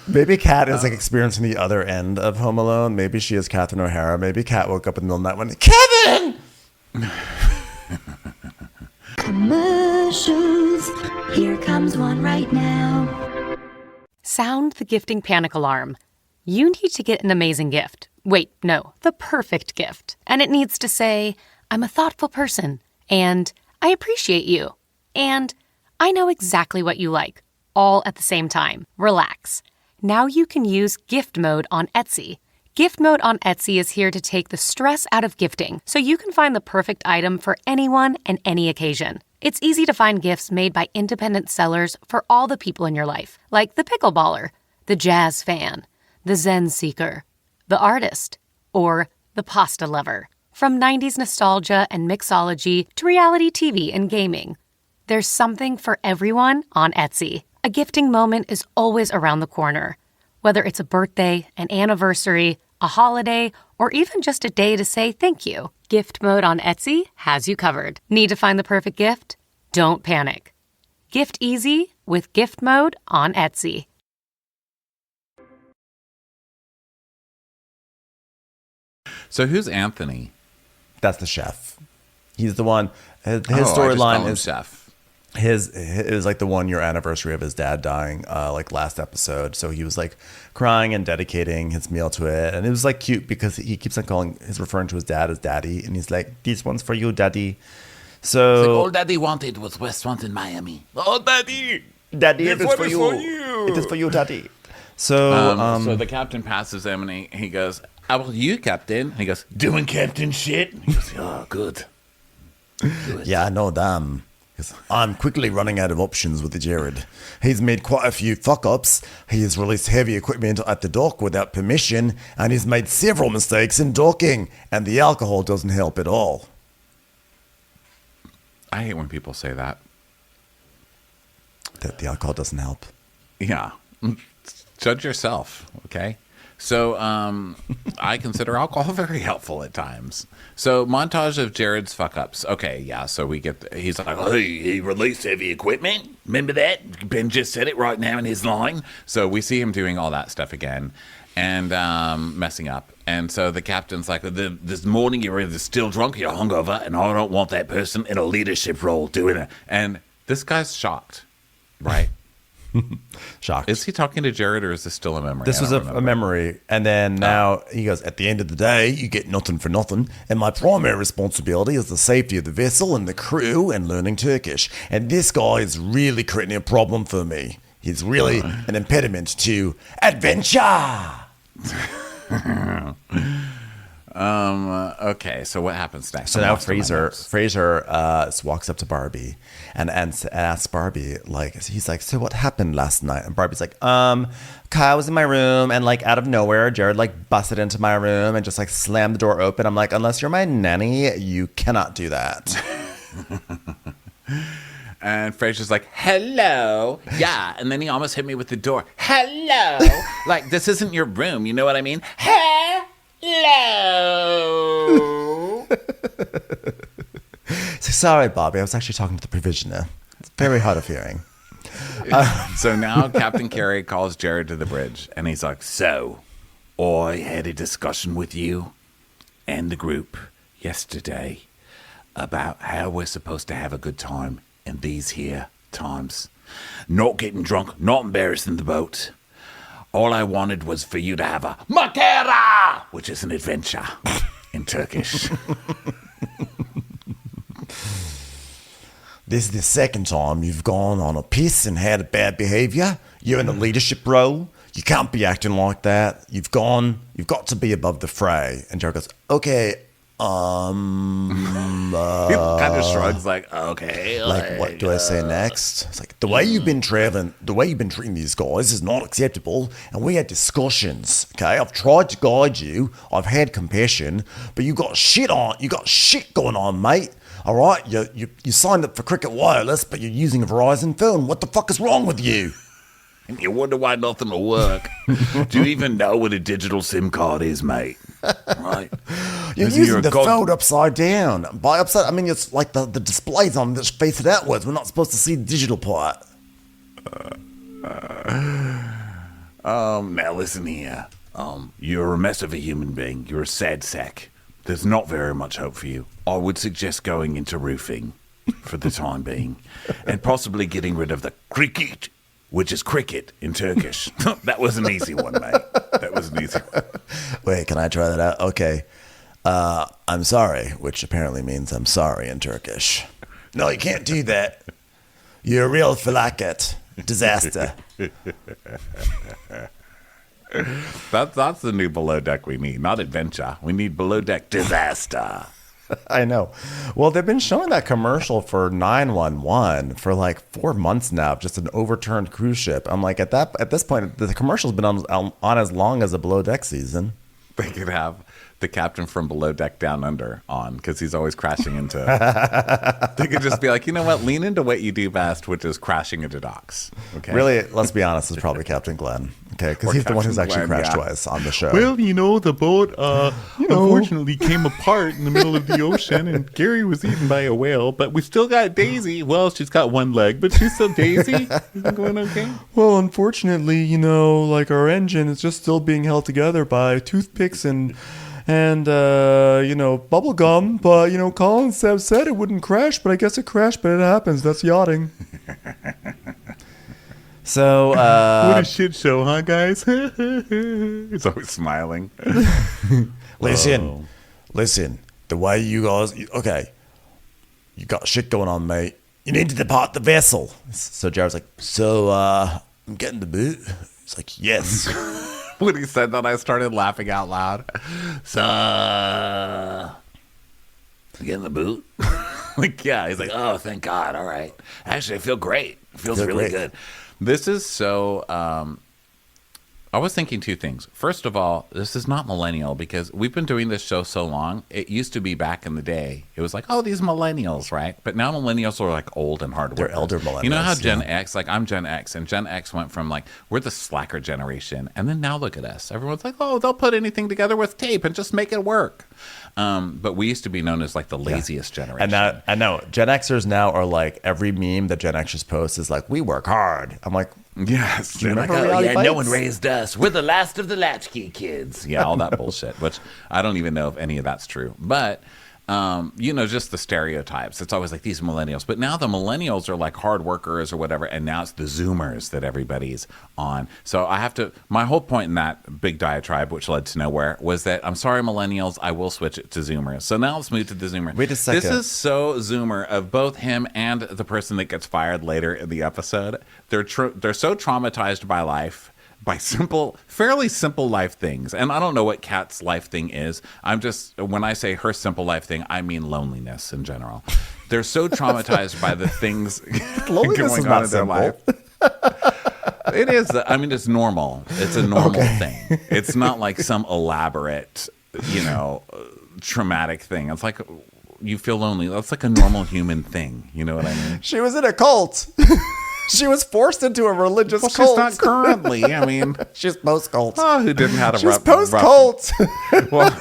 Maybe Kat is like experiencing the other end of Home Alone. Maybe she is Catherine O'Hara. Maybe Kat woke up in the middle of the night and went, Kevin! Commercials. Here comes one right now. Sound the gifting panic alarm. You need to get an amazing gift. Wait, no, the perfect gift. And it needs to say, I'm a thoughtful person, and I appreciate you, and I know exactly what you like, all at the same time. Relax. Now you can use gift mode on Etsy. Gift mode on Etsy is here to take the stress out of gifting so you can find the perfect item for anyone and any occasion. It's easy to find gifts made by independent sellers for all the people in your life, like the pickleballer, the jazz fan, the Zen seeker, the artist, or the pasta lover. From 90s nostalgia and mixology to reality TV and gaming, there's something for everyone on Etsy. A gifting moment is always around the corner. Whether it's a birthday, an anniversary, a holiday, or even just a day to say thank you, Gift Mode on Etsy has you covered. Need to find the perfect gift? Don't panic. Gift easy with Gift Mode on Etsy. So who's Anthony? That's the chef. He's the one. His I just storyline call him is chef. his is like the 1 year anniversary of his dad dying, like last episode. So he was like crying and dedicating his meal to it, and it was like cute because he keeps on referring to his dad as daddy, and he's like, "This one's for you, daddy." So It's like all Daddy wanted was restaurant in Miami. Oh, Daddy! daddy, it This is one for is you. for you. It is for you, daddy. So So the captain passes him and he goes, how about you, Captain? And he goes, doing captain shit. And he goes, oh, good. yeah, I know, damn. 'Cause I'm quickly running out of options with the Jared. He's made quite a few fuck-ups. He has released heavy equipment at the dock without permission, and he's made several mistakes in docking, and the alcohol doesn't help at all. I hate when people say that. That the alcohol doesn't help. Yeah. Judge yourself, okay? So I consider alcohol very helpful at times. So montage of Jared's fuck-ups. Okay, yeah, so we get... he's like, Oh, he released heavy equipment. Remember that? Ben just said it right now in his line. so we see him doing all that stuff again and messing up. And so the captain's like, This morning you're either still drunk or you're hungover, and I don't want that person in a leadership role doing it. and this guy's shocked, right? Shocked. Is he talking to Jared or is this still a memory? This I was don't a remember. memory. And then now he goes, at the end of the day, you get nothing for nothing. And my primary responsibility is the safety of the vessel and the crew and learning Turkish. And this guy is really creating a problem for me. He's really an impediment to adventure. Okay, so what happens next? So I'm now lost in my notes. Fraser walks up to Barbie and asks Barbie, like, he's like, so what happened last night? And Barbie's like, Kyle was in my room, and like out of nowhere, Jared like busted into my room and just like slammed the door open. I'm like, unless you're my nanny, you cannot do that. And Fraser's like, hello. Yeah. And then he almost hit me with the door. Hello. Like, this isn't your room. You know what I mean? Hello. So sorry, Barbie. I was actually talking to the provisioner. It's very hard of hearing. So now Captain Carey calls Jared to the bridge. And he's like, So, I had a discussion with you and the group yesterday about how we're supposed to have a good time in these here times. Not getting drunk, not embarrassing the boat. All I wanted was for you to have a makara, which is an adventure in Turkish. This is the second time you've gone on a piss and had a bad behavior. You're in a leadership role. You can't be acting like that. You've got to be above the fray. And Jared goes, okay, he kind of shrugs like, okay. like, what do I say next? It's like, the way you've been traveling, the way you've been treating these guys is not acceptable. And we had discussions, okay? I've tried to guide you. I've had compassion, but you got shit going on, mate. All right? You signed up for Cricket Wireless, but you're using a Verizon phone. What the fuck is wrong with you? And you wonder why nothing will work. Do you even know what a digital SIM card is, mate? Right? You're using the phone upside down. By upside, I mean, it's like the display's on this face it outwards. We're not supposed to see the digital part. Now listen here. You're a mess of a human being. You're a sad sack. There's not very much hope for you. I would suggest going into roofing for the time being, and possibly getting rid of the cricket, which is cricket in Turkish. That was an easy one, mate. That was an easy one. Wait, can I try that out? Okay. I'm sorry, which apparently means I'm sorry in Turkish. No, you can't do that. You're a real felaket. Disaster. That's the new below deck we need, not adventure. We need below deck disaster. I know. Well, they've been showing that commercial for 911 for like 4 months now, just an overturned cruise ship. I'm like, at this point, the commercial's been on as long as a below deck season. They could have the captain from Below Deck Down Under on because he's always crashing into. They could just be like, you know what? Lean into what you do best, which is crashing into docks. Okay. Really, let's be honest, it's probably Captain Glenn. Okay, because he's the one who's actually Glenn, crashed yeah. twice on the show. Well, you know, the boat, unfortunately came apart in the middle of the ocean, and Gary was eaten by a whale, but we still got Daisy. Well, she's got one leg, but she's still Daisy. Is it going okay? Well, unfortunately, you know, like our engine is just still being held together by toothpicks and you know, bubble gum. But, you know, Colin said it wouldn't crash, but I guess it crashed, but it happens. That's yachting. So, What a shit show, huh, guys? He's always smiling. listen, the way you guys, okay, you got shit going on, mate. You need to depart the vessel. So Jared's like, I'm getting the boot. He's like, yes. When he said that, I started laughing out loud. So, get in the boot? Like, yeah, He's like, oh, thank God. All right. Actually, I feel great. It feels Feel really great. good. this is so I was thinking two things. First of all, this is not millennial because we've been doing this show so long. It used to be back in the day. It was like, oh, these millennials, right? But now millennials are like old and hard. They're elder millennials. You know how Gen X, like I'm Gen X, and Gen X went from like, we're the slacker generation. And then now look at us. Everyone's like, oh, they'll put anything together with tape and just make it work. But we used to be known as like the laziest generation. And I know Gen Xers now are like, every meme that Gen Xers post is like, we work hard. I'm like, yes. you remember Oh, reality yeah, bites? no one raised us. We're the last of the latchkey kids. Yeah, all that bullshit, which I don't even know if any of that's true. But, just the stereotypes. It's always like these millennials. But now the millennials are like hard workers or whatever, and now it's the Zoomers that everybody's on. So I have to, my whole point in that big diatribe, which led to nowhere, was that I'm sorry, millennials, I will switch it to Zoomers. So now let's move to the Zoomer. Wait a second. This is so Zoomer of both him and the person that gets fired later in the episode. They're so traumatized by life, by fairly simple life things. And I don't know what Kat's life thing is. When I say her simple life thing, I mean loneliness in general. They're so traumatized by the things Loneliness is going on not in their simple. life. It is. I mean, it's normal. It's a normal thing. It's not like some elaborate, traumatic thing. It's like you feel lonely. That's like a normal human thing. You know what I mean? She was in a cult. She was forced into a religious Well, cult. she's not currently. I mean, She's post-cult. oh, who didn't have a She's rough, post-cult. Well,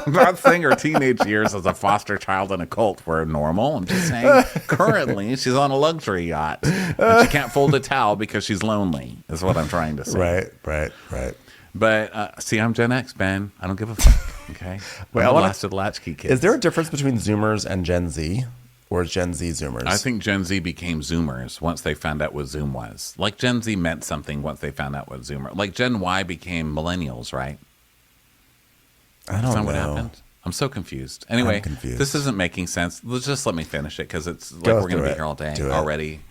I'm not saying her teenage years as a foster child in a cult were normal. I'm just saying currently she's on a luxury yacht. And she can't fold a towel because she's lonely, is what I'm trying to say. Right. But see, I'm Gen X, Ben. I don't give a fuck. Okay? Wait, I'm I the wanna- last of the latchkey kids. Is there a difference between Zoomers and Gen Z? Or is Gen Z Zoomers? I think Gen Z became Zoomers once they found out what Zoom was. Like Gen Z meant something once they found out what Zoomer. Like Gen Y became millennials, right? I Is don't that know. what happened? I'm so confused. Anyway, I'm confused. this isn't making sense. Just let me finish it because it's like Go we're going to through be it. here all day Do it. already.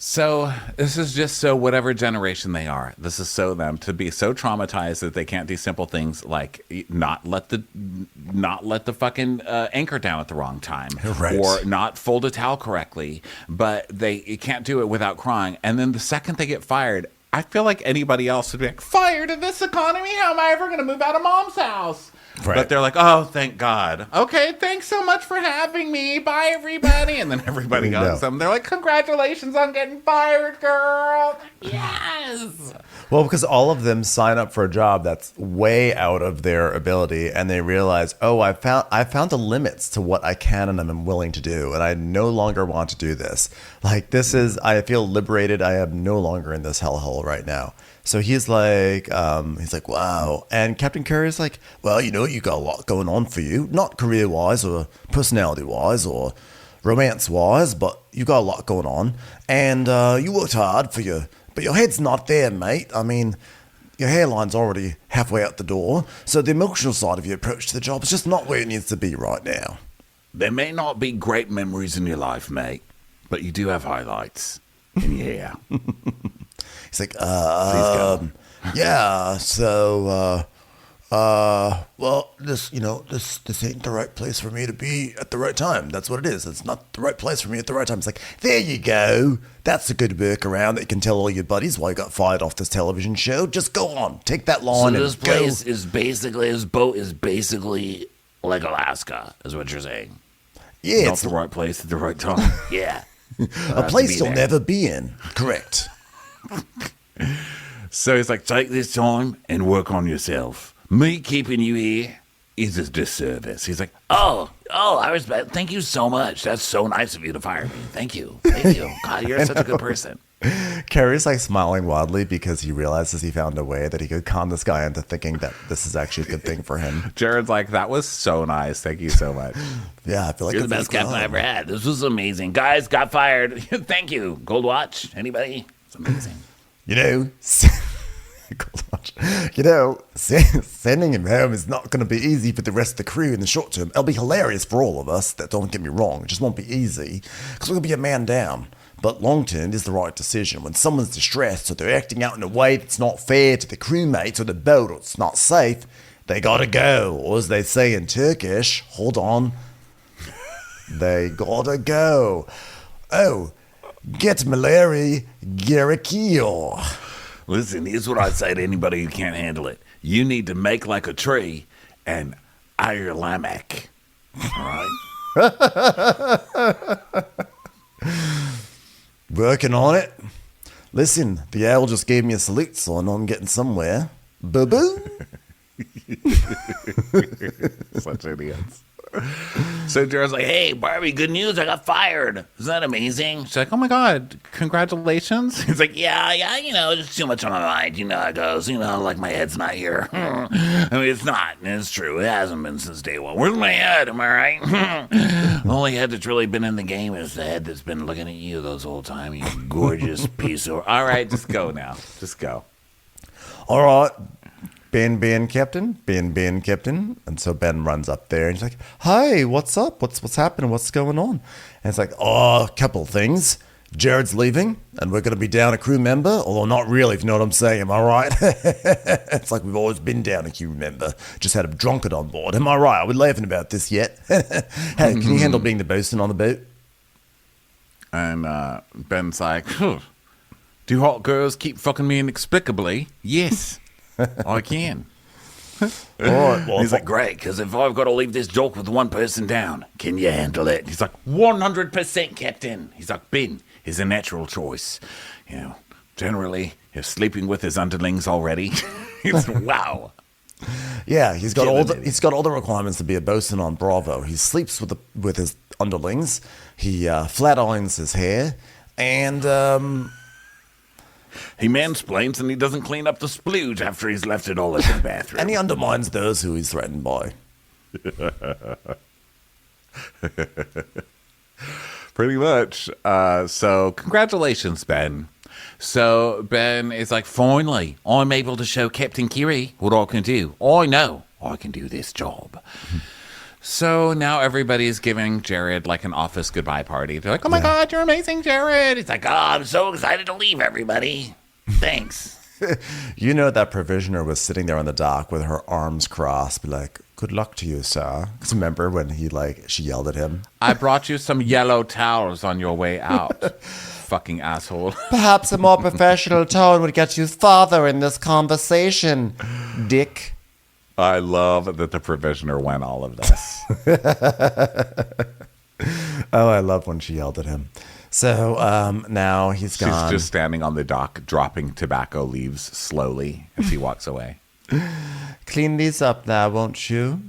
So this is just so whatever generation they are. This is so them to be so traumatized that they can't do simple things like not let the fucking anchor down at the wrong time, Right. or not fold a towel correctly. But they can't do it without crying. And then the second they get fired, I feel like anybody else would be like, fired in this economy? How am I ever going to move out of mom's house? Right. But they're like, oh, thank God. Okay, thanks so much for having me. Bye, everybody. And then everybody goes. They're like, congratulations on getting fired, girl. Yes. Well, because all of them sign up for a job that's way out of their ability, and they realize, oh, I found the limits to what I can and I'm willing to do, and I no longer want to do this. Like I feel liberated. I am no longer in this hellhole right now. So he's like, wow. And Captain Curry's like, well, you got a lot going on for you, not career-wise or personality-wise or romance-wise, but you got a lot going on. And you worked hard but your head's not there, mate. I mean, your hairline's already halfway out the door. So the emotional side of your approach to the job is just not where it needs to be right now. There may not be great memories in your life, mate, but you do have highlights in your hair. He's like, go. yeah, so, well, this ain't the right place for me to be at the right time. That's what it is. It's not the right place for me at the right time. It's like, there you go. That's a good workaround that you can tell all your buddies why you got fired off this television show. Just go on. Take that So line this and go. place is basically, his boat is basically like Alaska, is what you're saying. Yeah, Not it's the right place at the right time. Yeah. a place you'll never be in. Correct. So he's like, take this time and work on yourself. Me keeping you here is a disservice. He's like, oh, I respect. Thank you so much. That's so nice of you to fire me. Thank you. God, you're such a good person. Carrie's like smiling wildly because he realizes he found a way that he could con this guy into thinking that this is actually a good thing for him. Jared's like, that was so nice. Thank you so much. Yeah, I feel like You're the it's best captain I ever had. This was amazing. Guys, got fired. Thank you. Gold watch. Anybody? It's amazing. Sending him home is not going to be easy for the rest of the crew in the short term. It'll be hilarious for all of us. That don't get me wrong. It just won't be easy because we'll be a man down. But long term is the right decision. When someone's distressed or they're acting out in a way that's not fair to the crewmates or the boat or it's not safe, they gotta go. Or as they say in Turkish, hold on, they gotta go. Oh, get malaria gerekiyor. Listen, here's what I say to anybody who can't handle it. You need to make like a tree and ire Lamech. All right? Working on it. Listen, the owl just gave me a salute, so I know I'm getting somewhere. Boo-boo. Such idiots. So Jared's like, hey, Barbie, good news. I got fired. Isn't that amazing? She's like, oh my God, congratulations. He's like, yeah, just too much on my mind. You know how it goes. Like my head's not here. I mean, it's not. It's true. It hasn't been since day one. Where's my head? Am I right? The only head that's really been in the game is the head that's been looking at you those whole time. You gorgeous piece of... All right, just go now. Just go. All right. Ben, Captain. Ben, Captain. And so Ben runs up there and he's like, hi, what's up? What's happening? What's going on? And it's like, a couple things. Jared's leaving and we're going to be down a crew member, although not really, if you know what I'm saying. Am I right? It's like we've always been down a crew member. Just had a drunken on board. Am I right? Are we laughing about this yet? Hey, can you handle being the bosun on the boat? And Ben's like, do hot girls keep fucking me inexplicably? Yes. I can. All right, well, He's like, great, because if I've got to leave this joke with one person down, can you handle it? He's like, 100%, Captain. He's like, Ben is a natural choice. Generally, he's sleeping with his underlings already. It's wow. Yeah, he's got all the requirements to be a bosun on Bravo. He sleeps with his underlings. He flat irons his hair, and he mansplains and he doesn't clean up the splooge after he's left it all in the bathroom. and he undermines those who he's threatened by. Pretty much. So congratulations, Ben. So Ben is like, finally, I'm able to show Captain Kiri what I can do. I know I can do this job. So now everybody's giving Jared like an office goodbye party. They're like, oh my God, you're amazing, Jared. He's like, I'm so excited to leave, everybody. Thanks. You know that provisioner was sitting there on the dock with her arms crossed, like, good luck to you, sir. 'Cause remember when she yelled at him? I brought you some yellow towels on your way out, fucking asshole. Perhaps a more professional tone would get you farther in this conversation, dick. I love that the provisioner went all of this. Oh, I love when she yelled at him. So now he's gone. She's just standing on the dock, dropping tobacco leaves slowly as he walks away. Clean these up now, won't you?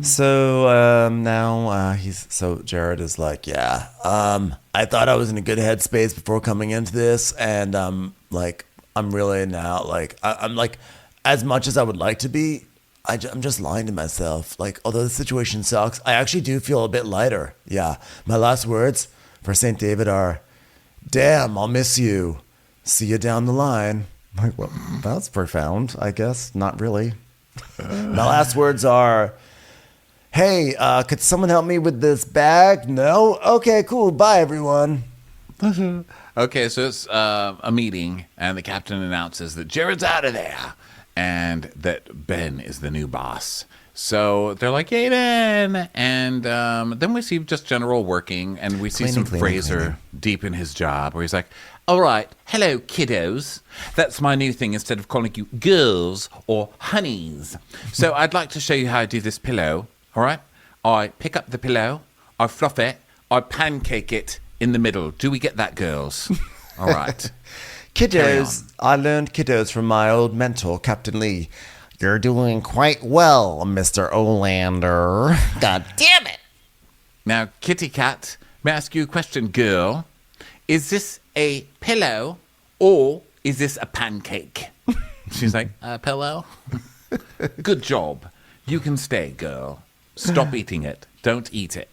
So now Jared is like, yeah, I thought I was in a good headspace before coming into this, and I'm really now I'm like, as much as I would like to be, I'm just lying to myself. Like, although the situation sucks, I actually do feel a bit lighter. Yeah, my last words for St. David are, damn, I'll miss you. See you down the line. Like, well, that's profound, I guess. Not really. My last words are, hey, could someone help me with this bag? No? Okay, cool. Bye, everyone. Okay, so it's a meeting, and the captain announces that Jared's out of there, and that Ben is the new boss. So they're like, yay, Ben! And then we see just General working, and we see some Fraser deep in his job, where he's like, all right, hello, kiddos. That's my new thing, instead of calling you girls or honeys. So I'd like to show you how I do this pillow, all right? I pick up the pillow, I fluff it, I pancake it in the middle. Do we get that, girls? All right. Kiddos, I learned kiddos from my old mentor, Captain Lee. You're doing quite well, Mr. Olander. God damn it. Now, Kitty Cat, may I ask you a question, girl? Is this a pillow or is this a pancake? She's like, a pillow? Good job. You can stay, girl. Stop eating it. Don't eat it.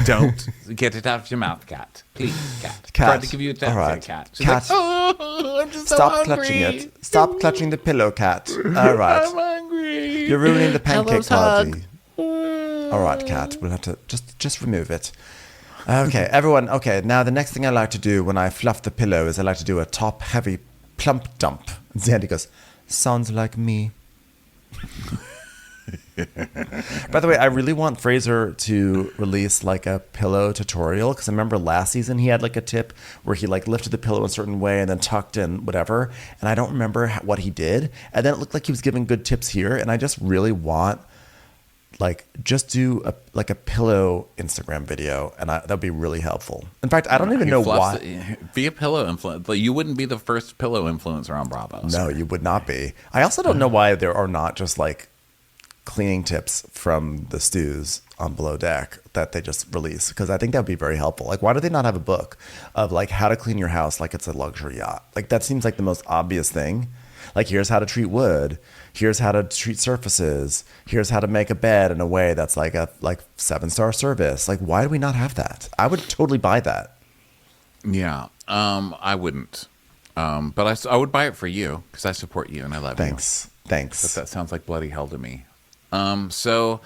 Don't get it out of your mouth, Cat. Please, Cat. Tried to give you a tap, all right. Cat. She's Cat. like, oh, I'm just Stop so clutching hungry. it. Stop clutching the pillow, Cat. All right. I'm hungry. You're ruining the pancake Elmo's party. hug. All right, Cat. We'll have to just remove it. Okay, everyone. Okay, now the next thing I like to do when I fluff the pillow is I like to do a top-heavy plump dump. And Sandy goes, sounds like me. By the way, I really want Fraser to release like a pillow tutorial, because I remember last season he had like a tip where he like lifted the pillow a certain way and then tucked in whatever, and I don't remember what he did. And then it looked like he was giving good tips here, and I just really want like just do a pillow Instagram video, and that'd be really helpful. In fact, I don't even know why. Be a pillow influencer. You wouldn't be the first pillow influencer on Bravo. No, you would not be. I also don't know why there are not just like cleaning tips from the stews on Below Deck that they just release, because I think that would be very helpful. Like, why do they not have a book of like how to clean your house like it's a luxury yacht? Like, that seems like the most obvious thing. Like, here's how to treat wood. Here's how to treat surfaces. Here's how to make a bed in a way that's like a 7-star service. Like, why do we not have that? I would totally buy that. Yeah, I wouldn't. But I would buy it for you because I support you and I love you. Thanks. But that sounds like bloody hell to me. So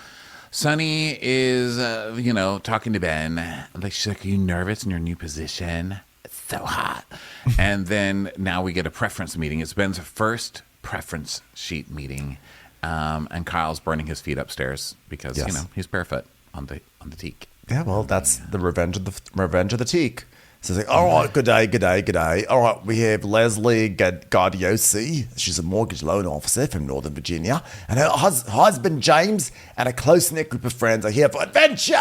Sunny is, talking to Ben. Like, she's like, are you nervous in your new position? It's so hot. And then now we get a preference meeting. It's Ben's first preference sheet meeting. And Kyle's burning his feet upstairs because, he's barefoot on the teak. Yeah, well, that's the revenge of the teak. So it's like, all right, good day. All right, we have Leslie Gardiosi. She's a mortgage loan officer from Northern Virginia. And her husband, James, and a close-knit group of friends are here for adventure.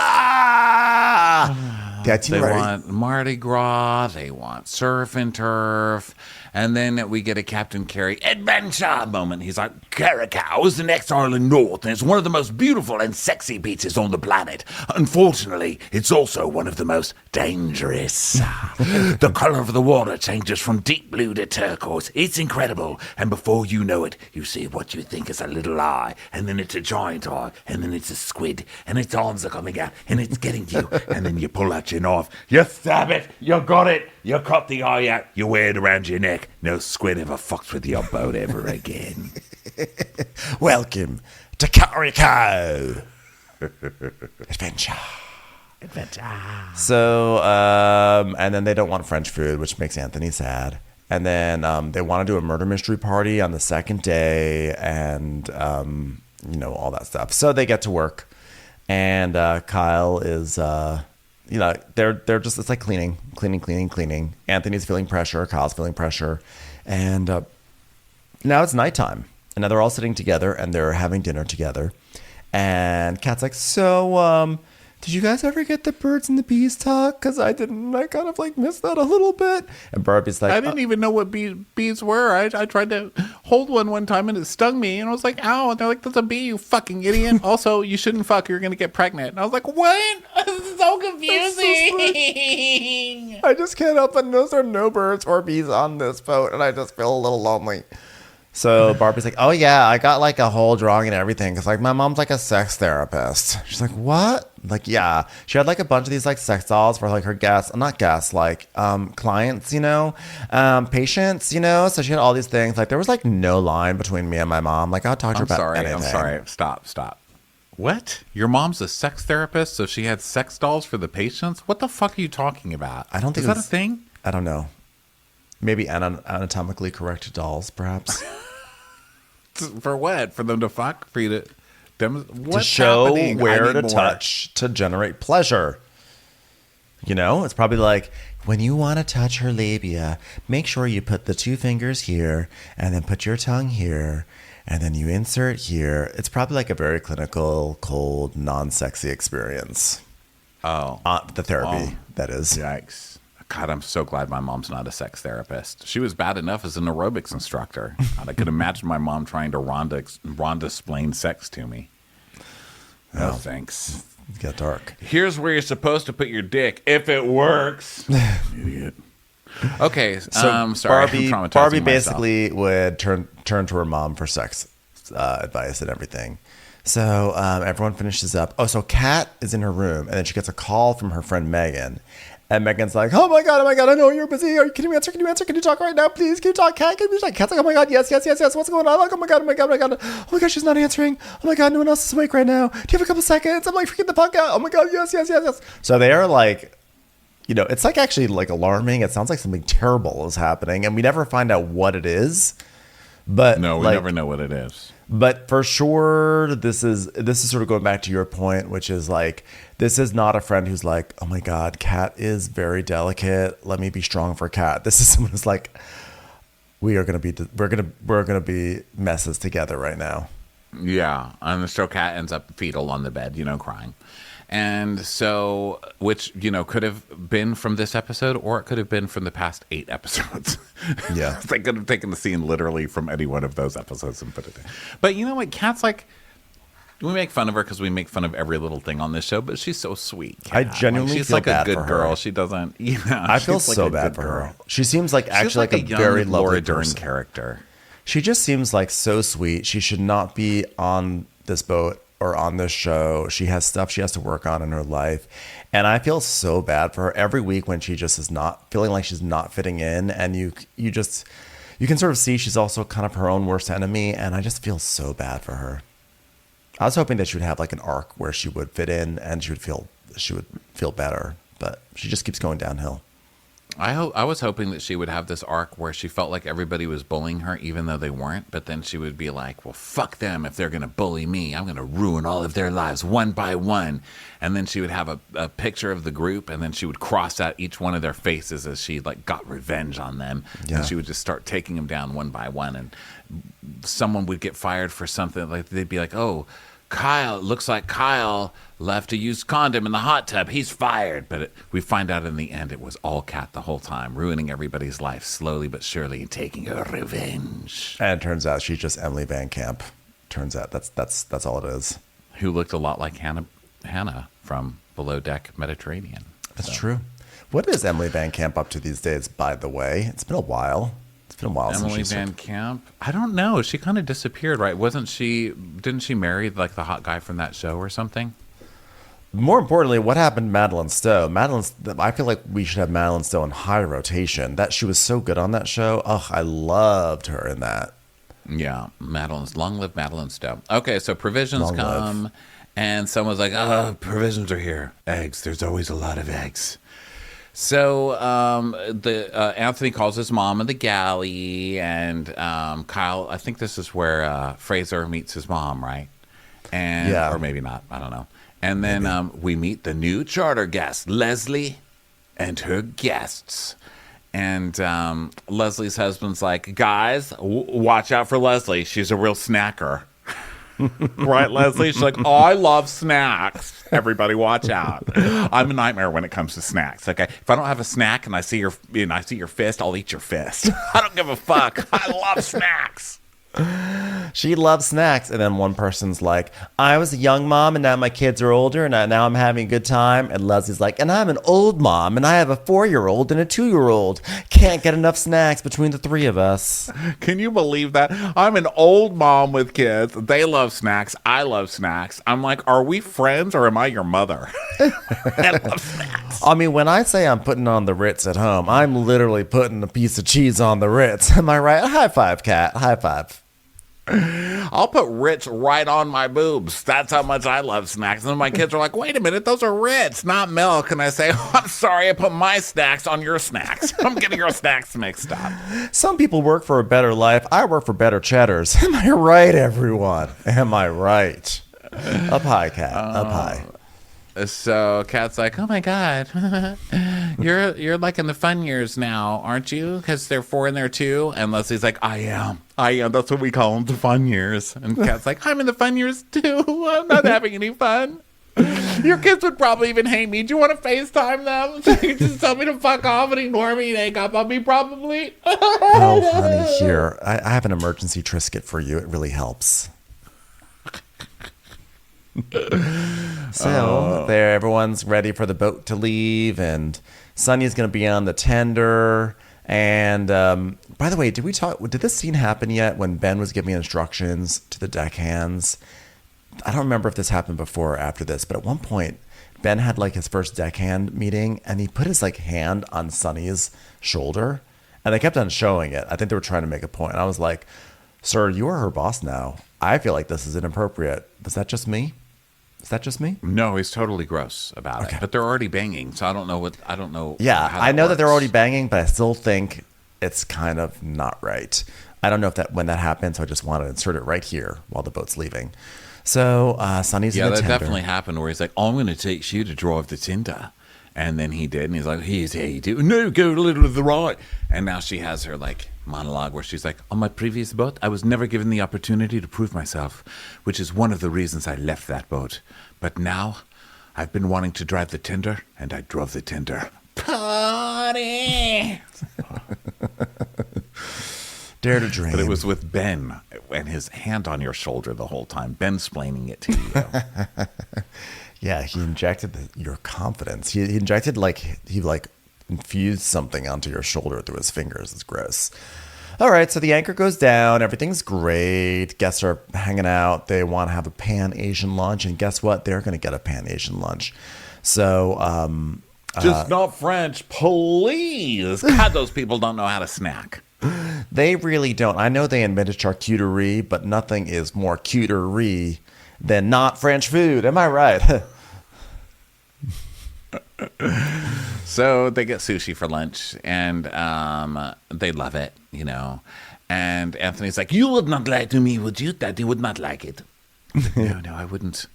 The They want Mardi Gras. They want surf and turf. And then we get a Captain Carey adventure moment. He's like, Caracau is the next island north, and it's one of the most beautiful and sexy beaches on the planet. Unfortunately, it's also one of the most dangerous. The color of the water changes from deep blue to turquoise. It's incredible. And before you know it, you see what you think is a little eye, and then it's a giant eye, and then it's a squid, and its arms are coming out, and it's getting you. And then you pull out your knife, you stab it, you got it, you cut the eye out, you wear it around your neck. No squid ever fucks with your boat ever again. Welcome to Carico. Adventure. So, and then they don't want French food, which makes Anthony sad. And then they want to do a murder mystery party on the second day, and all that stuff. So they get to work, and Kyle is, they're just, it's like cleaning. Anthony's feeling pressure, Kyle's feeling pressure, and now it's nighttime, and now they're all sitting together and they're having dinner together. And Kat's like, so, did you guys ever get the birds and the bees talk? Because I didn't. I kind of like missed that a little bit. And Barbie's like, I didn't even know what bees were. I tried to hold one time and it stung me. And I was like, ow. And they're like, that's a bee, you fucking idiot. Also, you shouldn't fuck. You're going to get pregnant. And I was like, what? This is so confusing. I just can't help but notice there are no birds or bees on this boat. And I just feel a little lonely. So Barbie's like, oh yeah, I got like a whole drawing and everything, because like my mom's like a sex therapist. She's like, what? Like, yeah, she had like a bunch of these like sex dolls for like her guests, not guests, like clients, patients, so she had all these things. Like, there was like no line between me and my mom. Like, I'll talk to her about anything. I'm sorry, stop. What? Your mom's a sex therapist, so she had sex dolls for the patients? What the fuck are you talking about? I don't think is that a thing? I don't know. Maybe anatomically correct dolls, perhaps. For what? For them to fuck? For you to show where to touch to generate pleasure. It's probably like, when you want to touch her labia, make sure you put the 2 fingers here, and then put your tongue here, and then you insert here. It's probably like a very clinical, cold, non-sexy experience. Oh. The therapy, that is. Yikes. God, I'm so glad my mom's not a sex therapist. She was bad enough as an aerobics instructor. God, I could imagine my mom trying to Rhonda-splain sex to me. No, thanks. It got dark. Here's where you're supposed to put your dick if it works. Idiot. Okay, so sorry. Barbie basically would turn to her mom for sex advice and everything. So everyone finishes up. Oh, so Kat is in her room, and then she gets a call from her friend Megan. And Megan's like, oh my God, I know you're busy. Can you answer? Can you talk right now, please? Can you talk, Kat? Can you talk? Kat's like, oh my God, yes. What's going on? Like, oh my God. Oh my God, she's not answering. Oh my God, no one else is awake right now. Do you have a couple seconds? I'm like freaking the fuck out. Oh my God, yes. So they are like, it's like actually like alarming. It sounds like something terrible is happening, and we never find out what it is. But no, we never know what it is. But for sure, this is sort of going back to your point, which is like, this is not a friend who's like, oh my God, Kat is very delicate. Let me be strong for Kat. This is someone who's like, we're gonna be messes together right now. Yeah, and so Kat ends up fetal on the bed, crying. And so, which, could have been from this episode, or it could have been from the past 8 episodes. Yeah. They could have taken the scene literally from any one of those episodes and put it in. But you know what? Kat's like, we make fun of her because we make fun of every little thing on this show, but she's so sweet. Kat. I genuinely she's feel like bad a good for her. girl. She doesn't, I feel she's so like a bad good for her. girl. She seems like She's actually like a young very lovely Laura Dern person. character. She just seems like so sweet. She should not be on this boat or on this show. She has stuff she has to work on in her life. And I feel so bad for her every week when she just is not feeling like she's not fitting in. And you can sort of see she's also kind of her own worst enemy. And I just feel so bad for her. I was hoping that she would have like an arc where she would fit in and she would feel better, but she just keeps going downhill. I was hoping that she would have this arc where she felt like everybody was bullying her, even though they weren't. But then she would be like, well, fuck them. If they're going to bully me, I'm going to ruin all of their lives one by one. And then she would have a picture of the group, and then she would cross out each one of their faces as she like got revenge on them. Yeah. And she would just start taking them down one by one. And someone would get fired for something. Like they'd be like, oh, Kyle, it looks like Kyle left a used condom in the hot tub. He's fired. But we find out in the end it was all Kat the whole time, ruining everybody's life slowly but surely and taking her revenge. And it turns out she's just Emily Van Camp. Turns out that's all it is. Who looked a lot like Hannah from Below Deck Mediterranean. That's true. What is Emily Van Camp up to these days, by the way? It's been a while. Emily Van Camp? I don't know. She kind of disappeared, right? Didn't she marry like the hot guy from that show or something? More importantly, what happened to Madeline Stowe? I feel like we should have Madeline Stowe in high rotation. That she was so good on that show. Ugh, I loved her in that. Yeah, long live Madeline Stowe. Okay, so provisions Long come, live. and someone's like, "Oh, provisions are here. Eggs. There's always a lot of eggs." So Anthony calls his mom in the galley, and Kyle. I think this is where Fraser meets his mom, right? And Yeah. or maybe not. I don't know. And then we meet the new charter guest, Leslie, and her guests. And Leslie's husband's like, guys, watch out for Leslie. She's a real snacker. Right, Leslie? She's like, oh, I love snacks. Everybody watch out. I'm a nightmare when it comes to snacks. Okay. If I don't have a snack and I see your fist, I'll eat your fist. I don't give a fuck. I love snacks. She loves snacks. And then one person's like, I was a young mom and now my kids are older and now I'm having a good time. And Leslie's like, and I'm an old mom and I have a 4-year-old and a 2-year-old. Can't get enough snacks between the 3 of us. Can you believe that? I'm an old mom with kids. They love snacks. I love snacks. I'm like, are we friends or am I your mother? I love snacks. I mean, when I say I'm putting on the Ritz at home, I'm literally putting a piece of cheese on the Ritz. Am I right? High five, Kat. High five. I'll put Ritz right on my boobs. That's how much I love snacks. And then my kids are like, wait a minute, those are Ritz, not milk. And I say, oh, I'm sorry, I put my snacks on your snacks. I'm getting your snacks mixed up. Some people work for a better life. I work for better cheddars. Am I right, everyone? Am I right? Up high, Kat. Up high. So Kat's like, oh my God, you're like in the fun years now, aren't you? Because they're 4 and they're 2. And Leslie's like, I am. That's what we call them, the fun years. And Kat's like, I'm in the fun years too. I'm not having any fun. Your kids would probably even hate me. Do you want to FaceTime them? So you just tell me to fuck off and ignore me and hang up on me probably. Oh, honey, here. I have an emergency Triscuit for you. It really helps. So there, everyone's ready for the boat to leave, and Sonya's going to be on the tender. And by the way, did this scene happen yet when Ben was giving instructions to the deckhands? I don't remember if this happened before or after this, but at one point, Ben had like his first deckhand meeting, and he put his like hand on Sonny's shoulder, and they kept on showing it. I think they were trying to make a point. And I was like, sir, you are her boss now. I feel like this is inappropriate. Was that just me? Is that just me? No, he's totally gross about it. But they're already banging, so I don't know. Yeah, I know that they're already banging, but I still think it's kind of not right. I don't know if that when that happens, so I just want to insert it right here while the boat's leaving. So Sonny's in the that tender. definitely happened where he's like, oh, I'm going to teach you to drive the Tinder. And then he did. And he's like, here's how you do. No, go a little to the right. And now she has her like monologue where she's like, on my previous boat, I was never given the opportunity to prove myself, which is one of the reasons I left that boat. But now I've been wanting to drive the Tinder, and I drove the Tinder. Party! Dare to dream. But it was with Ben and his hand on your shoulder the whole time. Ben splaining it to you. Yeah, he injected your confidence. He injected he infused something onto your shoulder through his fingers. It's gross. All right, so the anchor goes down. Everything's great. Guests are hanging out. They want to have a Pan-Asian lunch. And guess what? They're going to get a Pan-Asian lunch. So, Just not French, please. God, those people don't know how to snack. they really don't. I know they invented charcuterie, but nothing is more cuterie than not French food. Am I right? So they get sushi for lunch, and they love it, And Anthony's like, you would not lie to me, would you? Daddy would not like it. No, I wouldn't.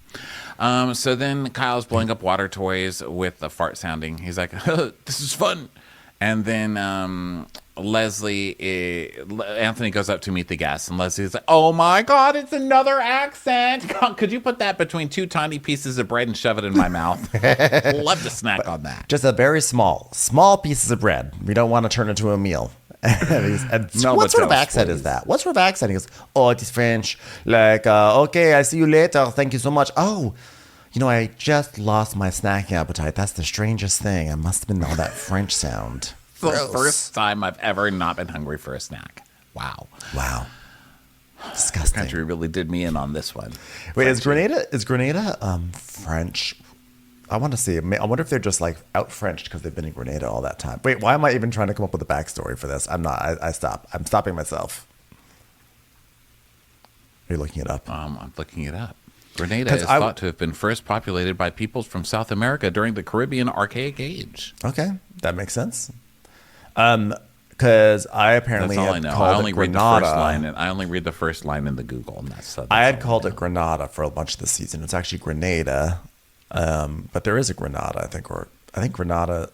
So then Kyle's blowing up water toys with a fart sounding. He's like, this is fun. And then Anthony goes up to meet the guests, and Leslie's like, oh my God, it's another accent. God, could you put that between two tiny pieces of bread and shove it in my mouth? Love to snack on that. Just a very small pieces of bread. We don't want to turn it into a meal. What sort of accent is that? What sort of accent? He goes, oh, it is French. Like, okay, I see you later. Thank you so much. Oh, I just lost my snacking appetite. That's the strangest thing. I must have been all that French sound. The first time I've ever not been hungry for a snack. Wow. Disgusting. The country really did me in on this one. Wait, is Grenada French? I want to see. I wonder if they're just like out Frenched because they've been in Grenada all that time. Wait, why am I even trying to come up with a backstory for this? I'm not. I stop. I'm stopping myself. Are you looking it up? I'm looking it up. Grenada is thought to have been first populated by peoples from South America during the Caribbean Archaic Age. Okay, that makes sense. Because I apparently that's all had I know. called I only it read Granada. the first line, and I only read the first line in the Google, and that's I had called it Granada for a bunch of the season. It's actually Grenada, but there is a Granada, I think Granada.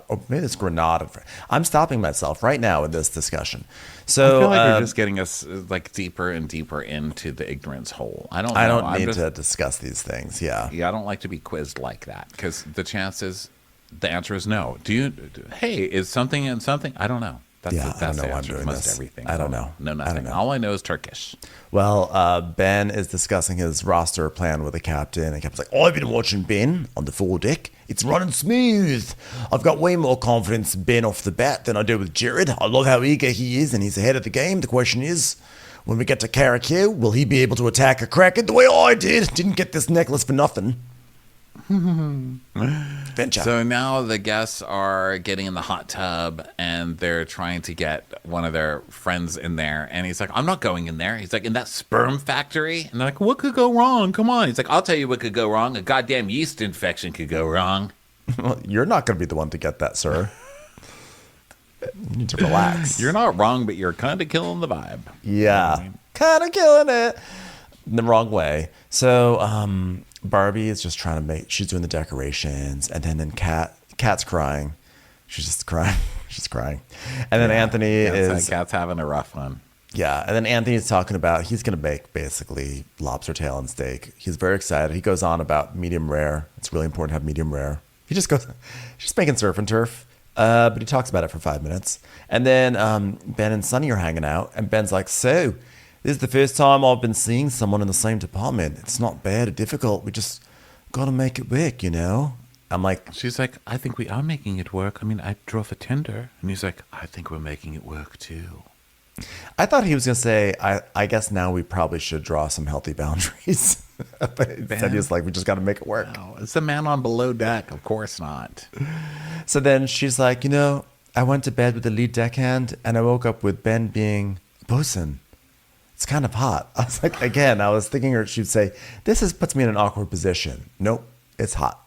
Oh, maybe it's Granada. I'm stopping myself right now in this discussion. So I feel like you're just getting us like deeper and deeper into the ignorance hole. I don't need to discuss these things. Yeah, I don't like to be quizzed like that because the answer is no. Hey, is something in something? I don't know. That's I don't know the why I'm answer to doing most this. everything. I don't know. No, nothing. I don't know. All I know is Turkish. Well, Ben is discussing his roster plan with the captain, and the captain's like, I've been watching Ben on the foredeck. It's running smooth. I've got way more confidence in Ben off the bat than I do with Jared. I love how eager he is, and he's ahead of the game. The question is, when we get to Carriacou, will he be able to attack a Kraken the way I did? Didn't get this necklace for nothing. Venture. So now the guests are getting in the hot tub and they're trying to get one of their friends in there. And he's like, I'm not going in there. He's like, in that sperm factory? And they're like, what could go wrong? Come on. He's like, I'll tell you what could go wrong. A goddamn yeast infection could go wrong. Well, you're not going to be the one to get that, sir. You need to relax. You're not wrong, but you're kind of killing the vibe. Yeah. Kind of killing it. In the wrong way. So, Barbie is just trying to she's doing the decorations, and then Kat's crying. She's just crying. She's crying. And then Anthony Kat's having a rough one. Yeah. And then Anthony's talking about he's going to make basically lobster tail and steak. He's very excited. He goes on about medium rare. It's really important to have medium rare. He just goes, just making surf and turf. But he talks about it for 5 minutes. And then Ben and Sonny are hanging out, and Ben's like, so this is the first time I've been seeing someone in the same department. It's not bad or difficult. We just got to make it work, I'm like... She's like, I think we are making it work. I mean, I drove a Tinder. And he's like, I think we're making it work, too. I thought he was going to say, I guess now we probably should draw some healthy boundaries. But instead he was like, we just got to make it work. No, it's the man on below deck. Of course not. So then she's like, I went to bed with the lead deckhand, and I woke up with Ben being bosun. It's kind of hot. I was like, again, I was thinking she'd say, puts me in an awkward position. Nope, it's hot.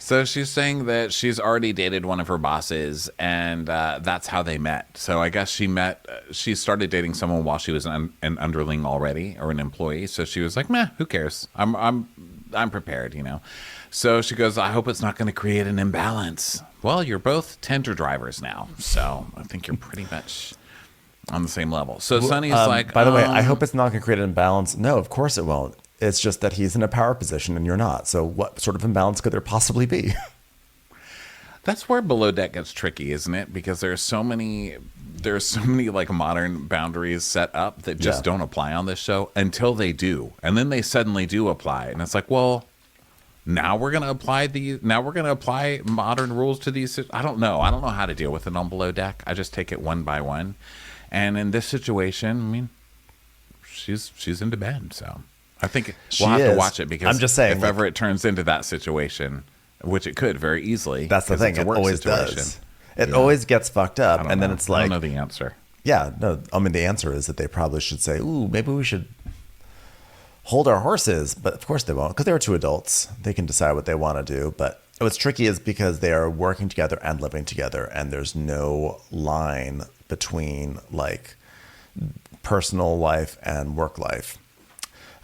So she's saying that she's already dated one of her bosses, and that's how they met. So I guess she started dating someone while she was an underling already, or an employee. So she was like, meh, who cares? I'm prepared, you know. So she goes, I hope it's not going to create an imbalance. Well, you're both tender drivers now, so I think you're pretty much on the same level. So Sonny's like, by the way, I hope it's not going to create an imbalance. No, of course it won't. It's just that he's in a power position and you're not. So what sort of imbalance could there possibly be? That's where Below Deck gets tricky, isn't it? Because there's so many like modern boundaries set up that just don't apply on this show until they do. And then they suddenly do apply. And it's like, well, now we're going to apply modern rules to these. I don't know how to deal with it on Below Deck. I just take it one by one. And in this situation, I mean, she's into bed, so I think we'll have to watch it, because I'm just saying, if ever it turns into that situation, which it could very easily. That's the thing. It always does. It always gets fucked up, and then it's like, I don't know the answer. Yeah, no. I mean, the answer is that they probably should say, "Ooh, maybe we should hold our horses," but of course they won't, because they're two adults. They can decide what they want to do. But what's tricky is because they are working together and living together, and there's no line between like personal life and work life.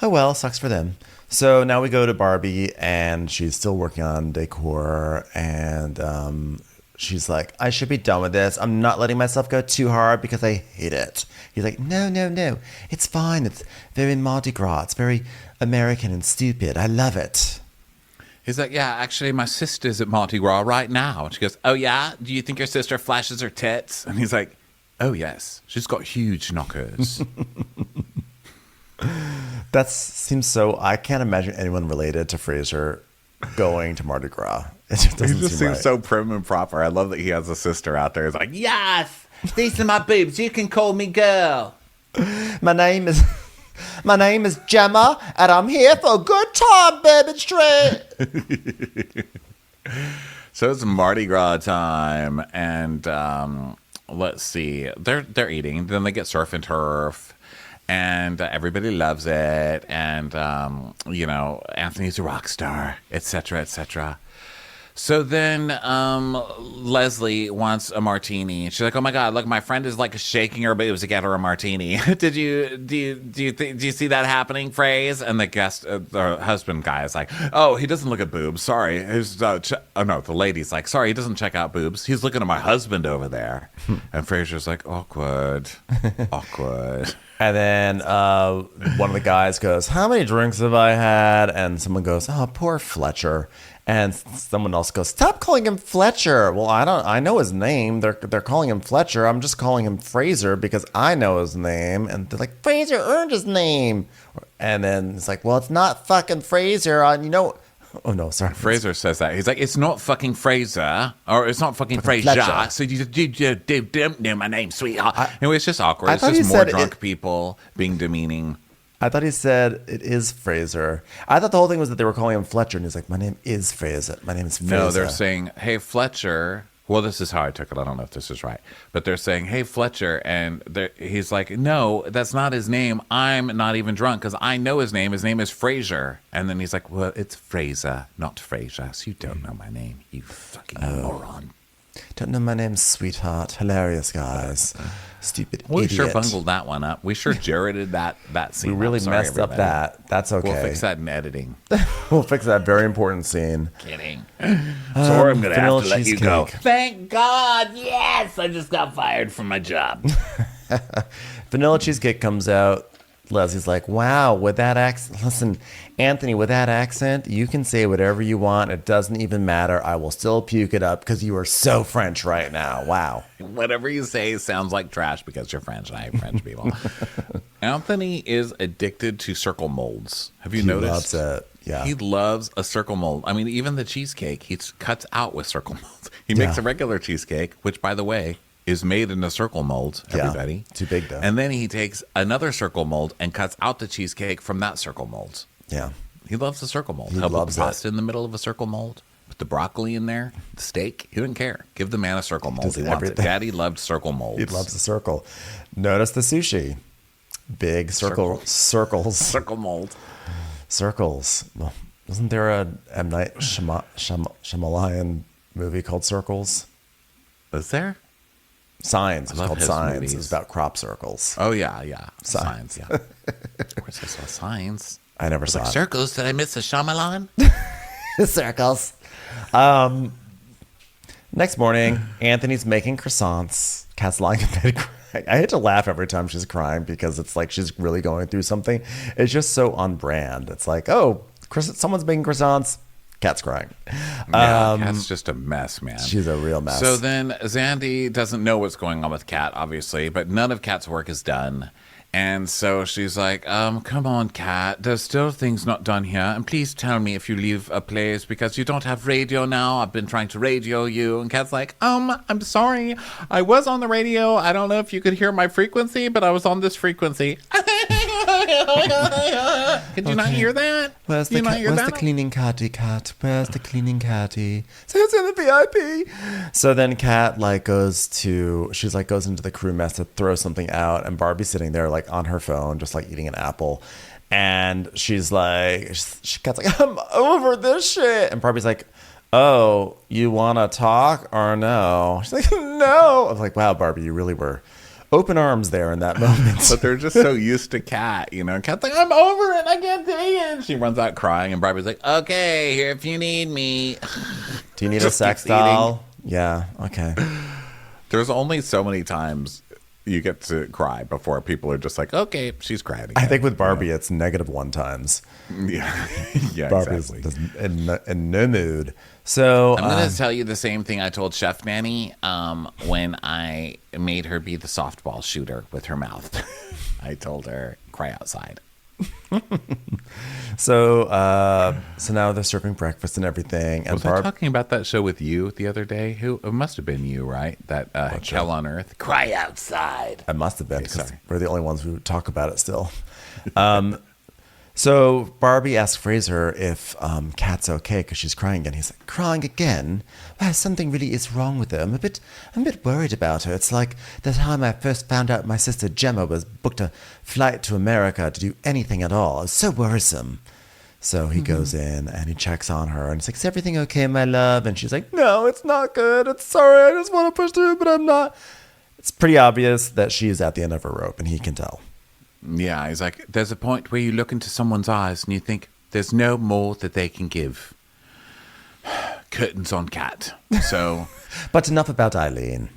Oh well, sucks for them. So now we go to Barbie, and she's still working on decor, and she's like, I should be done with this. I'm not letting myself go too hard because I hate it. He's like, no, it's fine. It's very Mardi Gras. It's very American and stupid. I love it. He's like, yeah, actually, my sister's at Mardi Gras right now. And she goes, oh, yeah? Do you think your sister flashes her tits? And he's like, oh, yes. She's got huge knockers. That seems so... I can't imagine anyone related to Fraser going to Mardi Gras. It just doesn't He just seem seems right. so prim and proper. I love that he has a sister out there. He's like, yes, these are my boobs. You can call me girl. My name is Gemma, and I'm here for a good time, baby straight. So it's Mardi Gras time, and let's see, they're eating. Then they get surf and turf, and everybody loves it. And you know, Anthony's a rock star, etc., etc. So then Leslie wants a martini. She's like, "Oh my God, look, my friend is like shaking her boobs to get her a martini." Do you see that happening, Phrase? And the husband guy is like, "Oh, he doesn't look at boobs. Sorry." No, the lady's like, "Sorry, he doesn't check out boobs. He's looking at my husband over there." And Fraser's like, "Awkward, awkward." And then one of the guys goes, "How many drinks have I had?" And someone goes, "Oh, poor Fletcher." And someone else goes, "Stop calling him Fletcher." Well, I know his name. They're calling him Fletcher. I'm just calling him Fraser because I know his name. And they're like, "Fraser earned his name." And then it's like, "Well, it's not fucking Fraser." You know. Oh no, sorry. Fraser says that. He's like, "It's not fucking Fraser, or it's not fucking Fraser." Fletcher. So you don't know my name, sweetheart. Anyway, it's just awkward. I It's thought just he more said drunk people being demeaning. I thought he said it is Fraser. I thought the whole thing was that they were calling him Fletcher, and he's like, "My name is Fraser. My name is Fraser." No, they're saying, "Hey, Fletcher." Well, this is how I took it. I don't know if this is right, but they're saying, "Hey, Fletcher," and he's like, "No, that's not his name. I'm not even drunk because I know his name. His name is Fraser." And then he's like, "Well, it's Fraser, not Fraser. So you don't know my name, you fucking moron." Don't know my name, sweetheart. Hilarious, guys. Stupid We idiot. sure bungled that one up. We sure Jareded that scene. We really up. Sorry, messed up everybody. that. That's okay. We'll fix that in editing. We'll fix that very important scene. Kidding. Sorry, I'm going to vanilla have to let you go. cheesecake. Thank God, yes, I just got fired from my job. Vanilla cheesecake comes out. Leslie's like, "Wow, with that accent." Listen, Anthony, with that accent, you can say whatever you want. It doesn't even matter. I will still puke it up because you are so French right now. Wow. Whatever you say sounds like trash because you're French and I hate French people. Anthony is addicted to circle molds. Have you noticed? He loves it. Yeah. He loves a circle mold. I mean, even the cheesecake, he cuts out with circle molds. He makes a regular cheesecake, which, by the way, is made in a circle mold, everybody. Yeah, too big, though. And then he takes another circle mold and cuts out the cheesecake from that circle mold. Yeah. He loves the circle mold. He He'll loves put the pasta in the middle of a circle mold, put the broccoli in there, the steak. He doesn't care. Give the man a circle mold. Does He wants it. everything. Daddy loved circle molds. He loves the circle. Notice the sushi. Big circles. Circle mold. Circles. Well, Wasn't there a M. Night Shyamalan movie called Circles? Is there? Signs. It's love called his Signs. movies. It's about crop circles. Oh, yeah. Signs. Signs, yeah. Of course I saw Signs. I never saw it. Circles, did I miss a Shyamalan? Circles. Next morning, Anthony's making croissants. Kat's lying in bed crying. I hate to laugh every time she's crying because it's like she's really going through something. It's just so on brand. It's like, oh, someone's making croissants. Kat's crying. Yeah, Kat's just a mess, man. She's a real mess. So then Zandy doesn't know what's going on with Kat, obviously, but none of Kat's work is done. And so she's like, come on, Kat, there's still things not done here. And please tell me if you leave a place because you don't have radio now. I've been trying to radio you. And Kat's like, I'm sorry. I was on the radio. I don't know if you could hear my frequency, but I was on this frequency. Could you not hear that? Where's Did you not hear the that? cleaning catty, Kat? Where's the cleaning catty? So it's in the VIP. So then Kat goes into the crew mess to throw something out, and Barbie's sitting there on her phone, just eating an apple. And Kat's like, I'm over this shit. And Barbie's like, oh, you want to talk or no? She's like, no. I was like, wow, Barbie, you really were open arms there in that moment. But they're just so used to Kat, Kat's like, I'm over it. I can't take it. She runs out crying, and Barbie's like, okay, here if you need me. Do you need a Just sex keeps doll? Yeah, okay. There's only so many times you get to cry before people are just like, okay, she's crying again. I think with Barbie, it's -1 times. Yeah, yeah, Barbie's exactly. in no mood. So I'm going to tell you the same thing I told Chef Nanny when I made her be the softball shooter with her mouth. I told her, cry outside. So now they're serving breakfast and everything. And Was I talking about that show with you the other day? It must have been you, right? That Hell on Earth. Cry outside. I must have been because sorry. we're the only ones who talk about it still. So Barbie asks Fraser if Kat's okay because she's crying again. He's like, crying again? Well, something really is wrong with her. I'm a bit worried about her. It's like the time I first found out my sister Gemma was booked a flight to America to do anything at all. It was so worrisome. So he goes in and he checks on her and he's like, is everything okay, my love? And she's like, no, it's not good. It's sorry. I just want to push through, but I'm not. It's pretty obvious that she is at the end of her rope and he can tell. Yeah, he's like, there's a point where you look into someone's eyes and you think there's no more that they can give. Curtains on Kat. So, But enough about Eileen.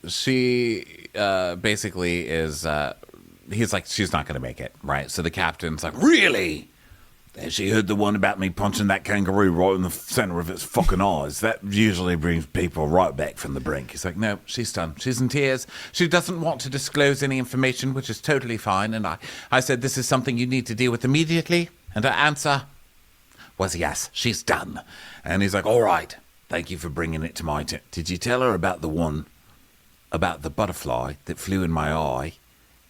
she basically is, he's like, she's not going to make it, right? So the captain's like, really? And she heard the one about me punching that kangaroo right in the center of its fucking eyes. That usually brings people right back from the brink. He's like, no, she's done. She's in tears. She doesn't want to disclose any information, which is totally fine. And I said, this is something you need to deal with immediately. And her answer was, yes, she's done. And he's like, all right, thank you for bringing it to my attention. Did you tell her about the butterfly that flew in my eye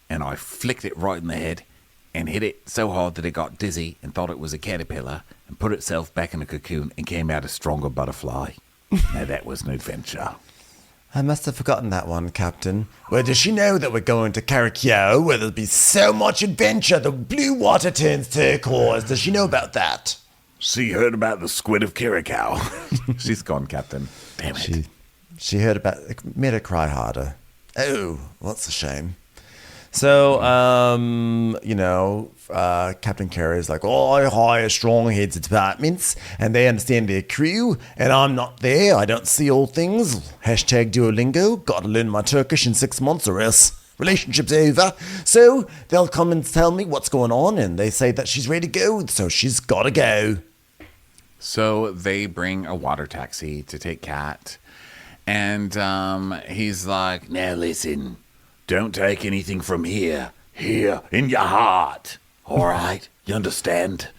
and I flicked it right in the head and hit it so hard that it got dizzy and thought it was a caterpillar and put itself back in a cocoon and came out a stronger butterfly? Now that was an adventure. I must have forgotten that one, Captain. Well, does she know that we're going to Carrickio, where there'll be so much adventure the blue water turns turquoise? Does she know about that? She heard about the squid of Curacao. She's gone, Captain. Damn it. She heard about it, made her cry harder. Oh, that's a shame. So, Captain Carey's like, oh, I hire strong heads of departments, and they understand their crew, and I'm not there. I don't see all things. Hashtag Duolingo. Gotta learn my Turkish in 6 months or else relationship's over. So they'll come and tell me what's going on, and they say that she's ready to go, so she's gotta go. So they bring a water taxi to take Kat, and he's like, Now listen, don't take anything from here in your heart. All right? You understand?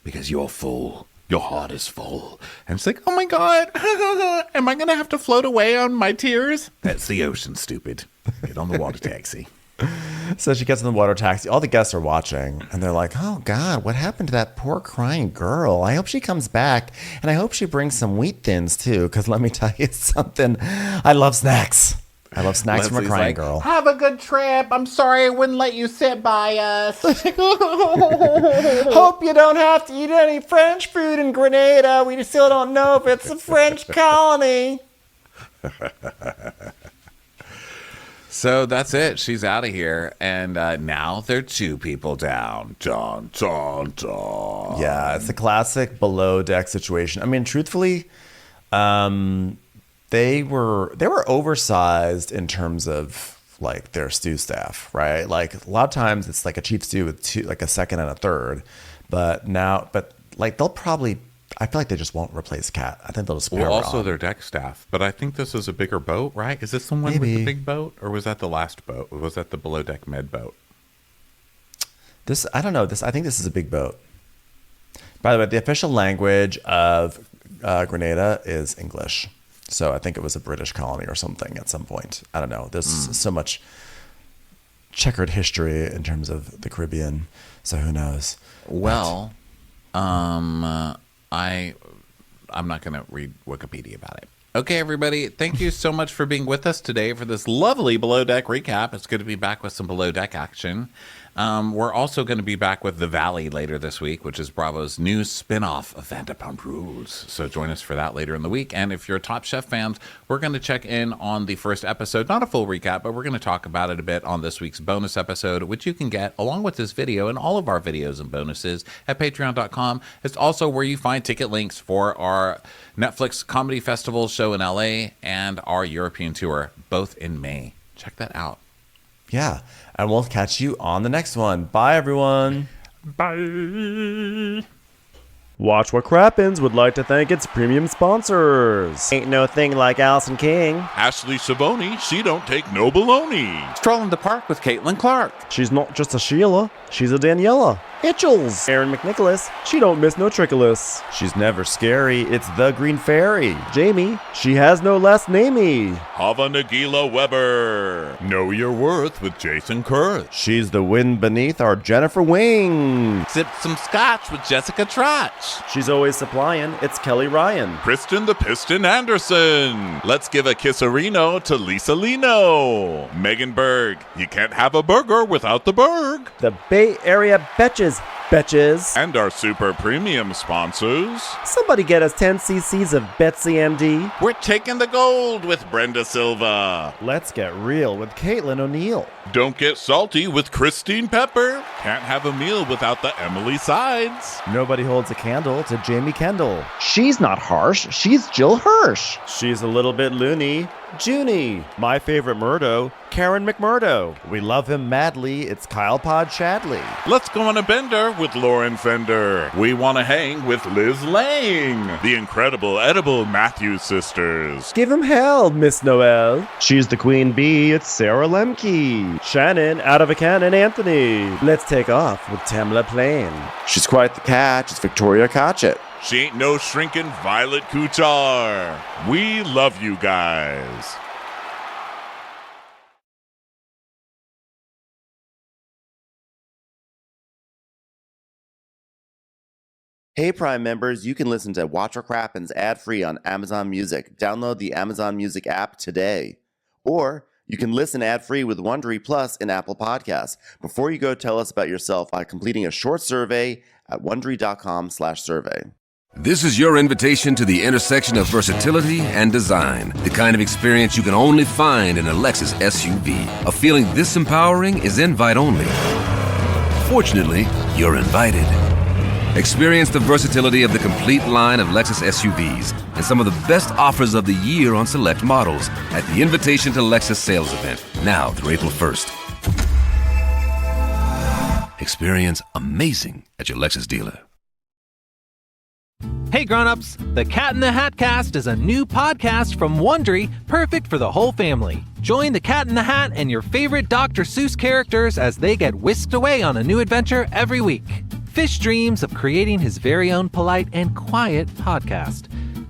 Because you're full. Your heart is full. and she's like, oh my God, am I going to have to float away on my tears? That's the ocean, stupid. Get on the water taxi. So she gets in the water taxi. All the guests are watching, and they're like, oh, God, what happened to that poor crying girl? I hope she comes back, and I hope she brings some wheat thins, too, because let me tell you something. I love snacks. I love snacks from a Leslie's crying like, girl. Have a good trip. I'm sorry I wouldn't let you sit by us. Hope you don't have to eat any French food in Grenada. We still don't know if it's a French colony. So that's it. She's out of here. And now they're 2 people down. Dun, dun, dun. Yeah, it's a classic below deck situation. I mean, truthfully, they were oversized in terms of like their stew staff, right? Like a lot of times it's like a chief stew with 2, like a second and a third. But like they'll probably, I feel like they just won't replace Kat. I think they'll just power Also on. their deck staff. But I think this is a bigger boat, right? Is this the one with Maybe. the big boat? Or was that the last boat? Or was that the below deck med boat? I don't know. I think this is a big boat. By the way, the official language of Grenada is English. So I think it was a British colony or something at some point. I don't know. There's so much checkered history in terms of the Caribbean. So who knows? Well, I'm not going to read Wikipedia about it. Okay, everybody. Thank you so much for being with us today for this lovely Below Deck recap. It's good to be back with some Below Deck action. We're also going to be back with The Valley later this week, which is Bravo's new spin-off of Vanderpump Rules. So join us for that later in the week. And if you're Top Chef fans, we're going to check in on the first episode. Not a full recap, but we're going to talk about it a bit on this week's bonus episode, which you can get along with this video and all of our videos and bonuses at patreon.com. It's also where you find ticket links for our Netflix Comedy Festival show in LA and our European tour, both in May. Check that out. Yeah. And we'll catch you on the next one. Bye, everyone. Bye. Watch What Crappens would like to thank its premium sponsors. Ain't no thing like Allison King. Ashley Savoni, she don't take no baloney. Stroll in the park with Caitlin Clark. She's not just a Sheila, she's a Daniela. Hitchels. Aaron McNicholas, she don't miss no trickolas. She's never scary. It's the Green Fairy. Jamie, she has no last namey. Hava Nagila Weber. Know your worth with Jason Kurth. She's the wind beneath our Jennifer Wing. Sip some scotch with Jessica Trotch. She's always supplying, it's Kelly Ryan. Kristen the Piston Anderson. Let's give a kisserino to Lisa Lino. Megan Berg. You can't have a burger without the Berg. The Bay Area Betches. And our super premium sponsors. Somebody get us 10 cc's of Betsy MD. We're taking the gold with Brenda Silva. Let's get real with Caitlin O'Neill. Don't get salty with Christine Pepper. Can't have a meal without the Emily Sides. Nobody holds a candle to Jamie Kendall. She's not harsh, she's Jill Hirsch. She's a little bit loony. Junie. My favorite Murdo, Karen McMurdo. We love him madly. It's Kyle Pod Shadley. Let's go on a bender with Lauren Fender. We want to hang with Liz Lang. The incredible edible Matthews sisters. Give him hell, Miss Noel. She's the queen bee, it's Sarah Lemke. Shannon, out of a cannon, Anthony. Let's take off with Tamla Plain. She's quite the catch. It's Victoria Cotchett. She ain't no shrinking Violet Kuchar. We love you guys. Hey Prime members, you can listen to Watch What Crappens ad-free on Amazon Music. Download the Amazon Music app today. Or you can listen ad-free with Wondery Plus in Apple Podcasts. Before you go, tell us about yourself by completing a short survey at Wondery.com/survey. This is your invitation to the intersection of versatility and design. The kind of experience you can only find in a Lexus SUV. A feeling this empowering is invite only. Fortunately, you're invited. Experience the versatility of the complete line of Lexus SUVs and some of the best offers of the year on select models at the Invitation to Lexus sales event, now through April 1st. Experience amazing at your Lexus dealer. Hey grown-ups, the Cat in the Hat Cast is a new podcast from Wondery, perfect for the whole family. Join the Cat in the Hat and your favorite Dr. Seuss characters as they get whisked away on a new adventure every week. Fish dreams of creating his very own polite and quiet podcast.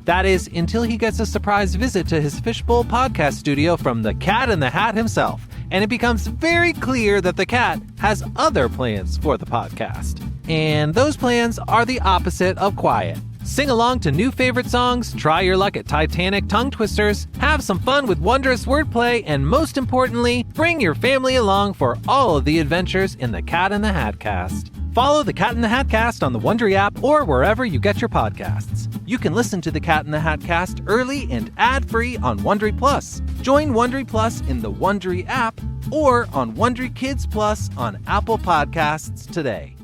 That is, until he gets a surprise visit to his Fishbowl podcast studio from the Cat in the Hat himself, and it becomes very clear that the cat has other plans for the podcast. And those plans are the opposite of quiet. Sing along to new favorite songs, try your luck at Titanic tongue twisters, have some fun with wondrous wordplay, and most importantly, bring your family along for all of the adventures in the Cat in the Hat Cast. Follow the Cat in the Hat Cast on the Wondery app or wherever you get your podcasts. You can listen to the Cat in the Hat Cast early and ad-free on Wondery Plus. Join Wondery Plus in the Wondery app or on Wondery Kids Plus on Apple Podcasts today.